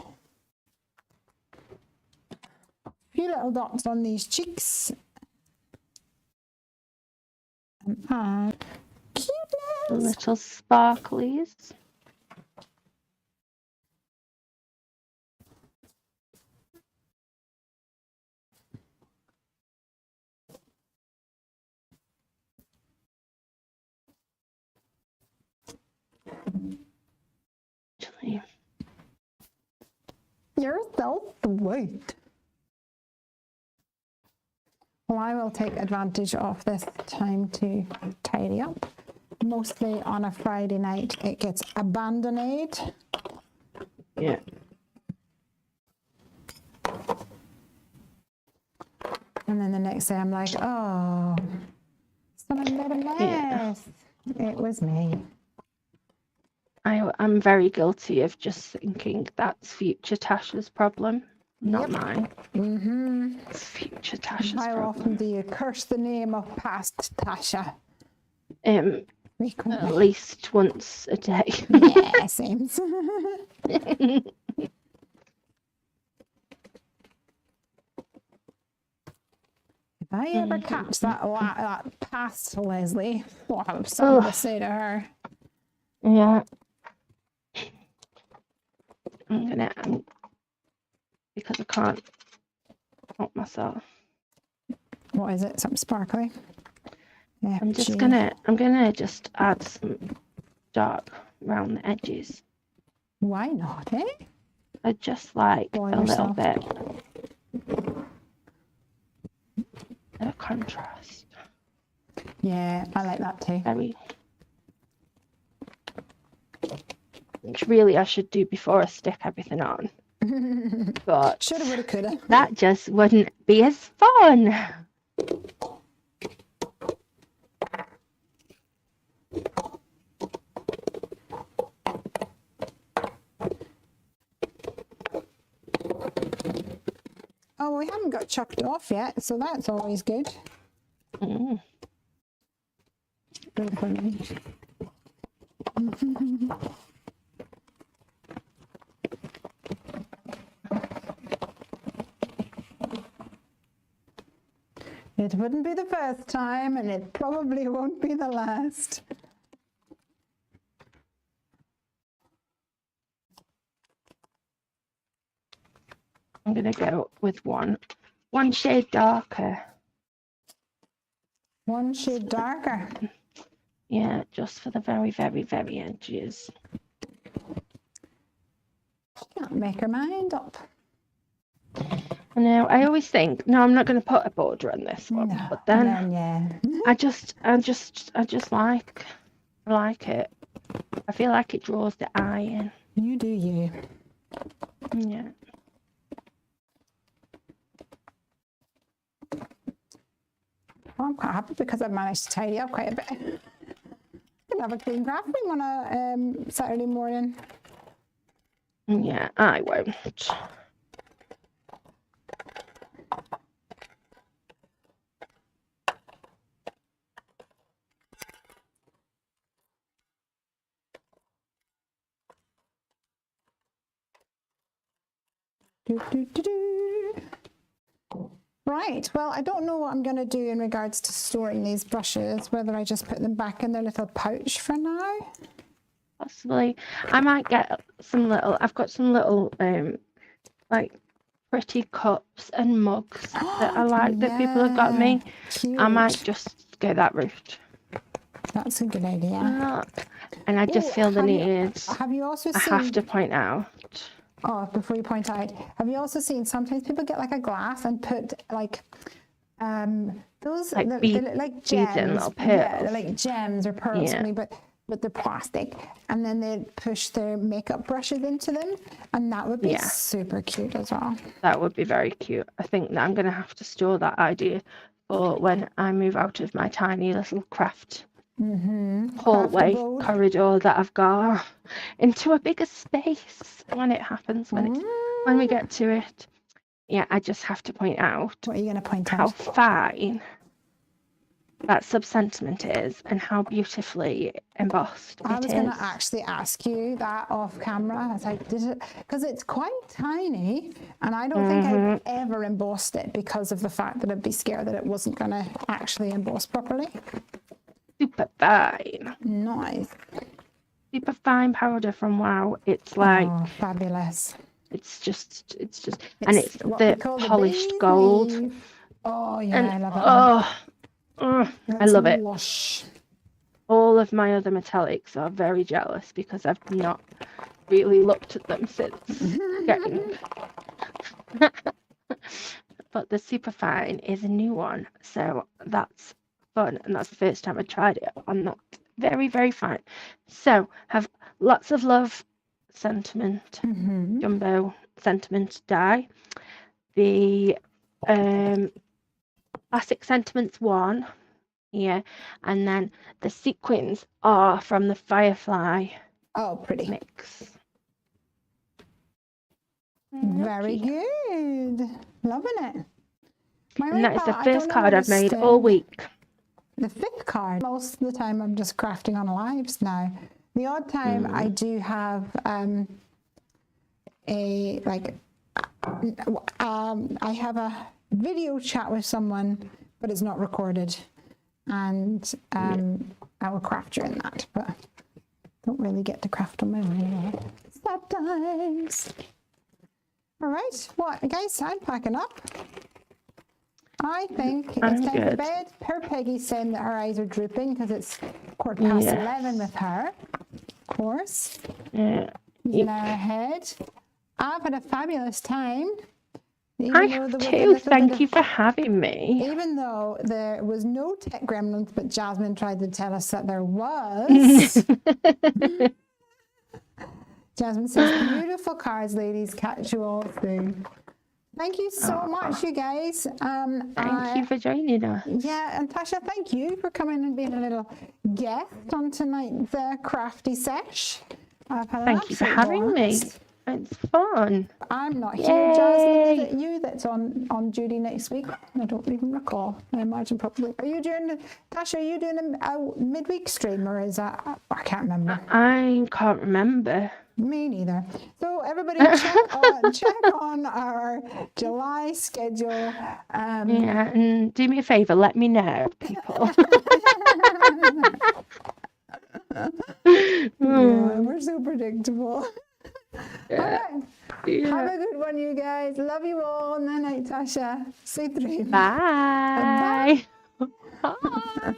A few little dots on these cheeks. And add cuteness. Little sparklies. You're so sweet. Well, I will take advantage of this time to tidy up. Mostly on a Friday night, it gets abandoned. Yeah. And then the next day, I'm like, oh, someone made a mess. Yeah. It was me. I'm very guilty of just thinking that's future Tasha's problem, not mine. It's future Tasha's problem. How often do you curse the name of past Tasha? Frequently. At least once a day. Yeah, seems. I ever catch that past Lesley, I'll have something to say to her. Yeah. Because I can't help myself. What is it? Something sparkly? Yeah. I'm gonna just add some dark around the edges. Why not, eh? I just like Boil a yourself. little bit of contrast. Yeah, I like that too. Which really I should do before I stick everything on. But Shoulda, woulda, coulda. that just wouldn't be as fun. Oh, we haven't got chucked off yet, so that's always good. Good for me. It wouldn't be the first time, and it probably won't be the last. I'm gonna go with one shade darker. One shade darker. Yeah, just for the very, very, very edges. Can't make her mind up. I know. I always think, no, I'm not going to put a border on this one, No, but then yeah. I just like it. I feel like it draws the eye in. You do you. Yeah. Well, I'm quite happy because I've managed to tidy up quite a bit. Could have a clean crafting on a Saturday morning. Yeah, I won't. Right, well, I don't know what I'm going to do in regards to storing these brushes, whether I just put them back in their little pouch for now. Possibly. I might get some little, I've got some little, like, pretty cups and mugs that I like that people have got me. Cute. I might just go that route. That's a good idea. And I just feel the need. Have you also seen... I have to point out. Oh, before you point out, have you also seen sometimes people get like a glass and put like those like like gems, and little pearls. Yeah, they're like gems or pearls, Yeah. but they're plastic, and then they push their makeup brushes into them, and that would be super cute as well. That would be very cute. I think that I'm gonna have to store that idea for when I move out of my tiny little craft hallway corridor that I've got into a bigger space when it happens, when we get to it. Yeah, I just have to point out. What are you going to point how out? Fine that sub-sentiment is and how beautifully embossed I was going to actually ask you that off camera. I was like, did it? Because it's quite tiny, and I don't think I've ever embossed it because of the fact that I'd be scared that it wasn't going to actually emboss properly. Super fine. Nice. Super fine powder from Wow. It's like fabulous. It's just, and it's the polished gold. Oh yeah, and, I love it. I love it. Lush. All of my other metallics are very jealous because I've not really looked at them since getting. But the Superfine is a new one, so that's fun, and that's the first time I tried it on that. Very, very fine. So have lots of love, sentiment, jumbo sentiment die. The classic sentiments one, and then the sequins are from the Firefly. Oh, pretty mix. Very good. Loving it. And that is the first card I've made all week. The fifth card. Most of the time I'm just crafting on lives now. The odd time I do have I have a video chat with someone but it's not recorded. And I will craft during that, but don't really get to craft on my own anymore. Sad times. All right, what, guys, I'm packing up. I think it's time for bed. Poor Peggy's saying that her eyes are drooping because it's 11:15 with her, of course. Yeah. In our head. I've had a fabulous time. I have too. Thank you for having me. Even though there was no tech gremlins, but Jasmine tried to tell us that there was. Jasmine says, beautiful cards, ladies. Catch you all soon. Thank you so much, you guys. Thank you for joining us. Yeah, and Tasha, thank you for coming and being a little guest on tonight's crafty sesh. Thank you for having me. It's fun. I'm not here, Jasmine. Is it you that's on duty next week? I don't even recall. I imagine probably. Are you doing, Tasha, are you doing a midweek stream, or is that, I can't remember. I can't remember. Me neither. So everybody check on our July schedule. Yeah, and do me a favour, let me know, people. Yeah, we're so predictable. Yeah. All right. Have a good one, you guys. Love you all. Night night, Tasha. Sweet dreams. Bye. Bye. Bye.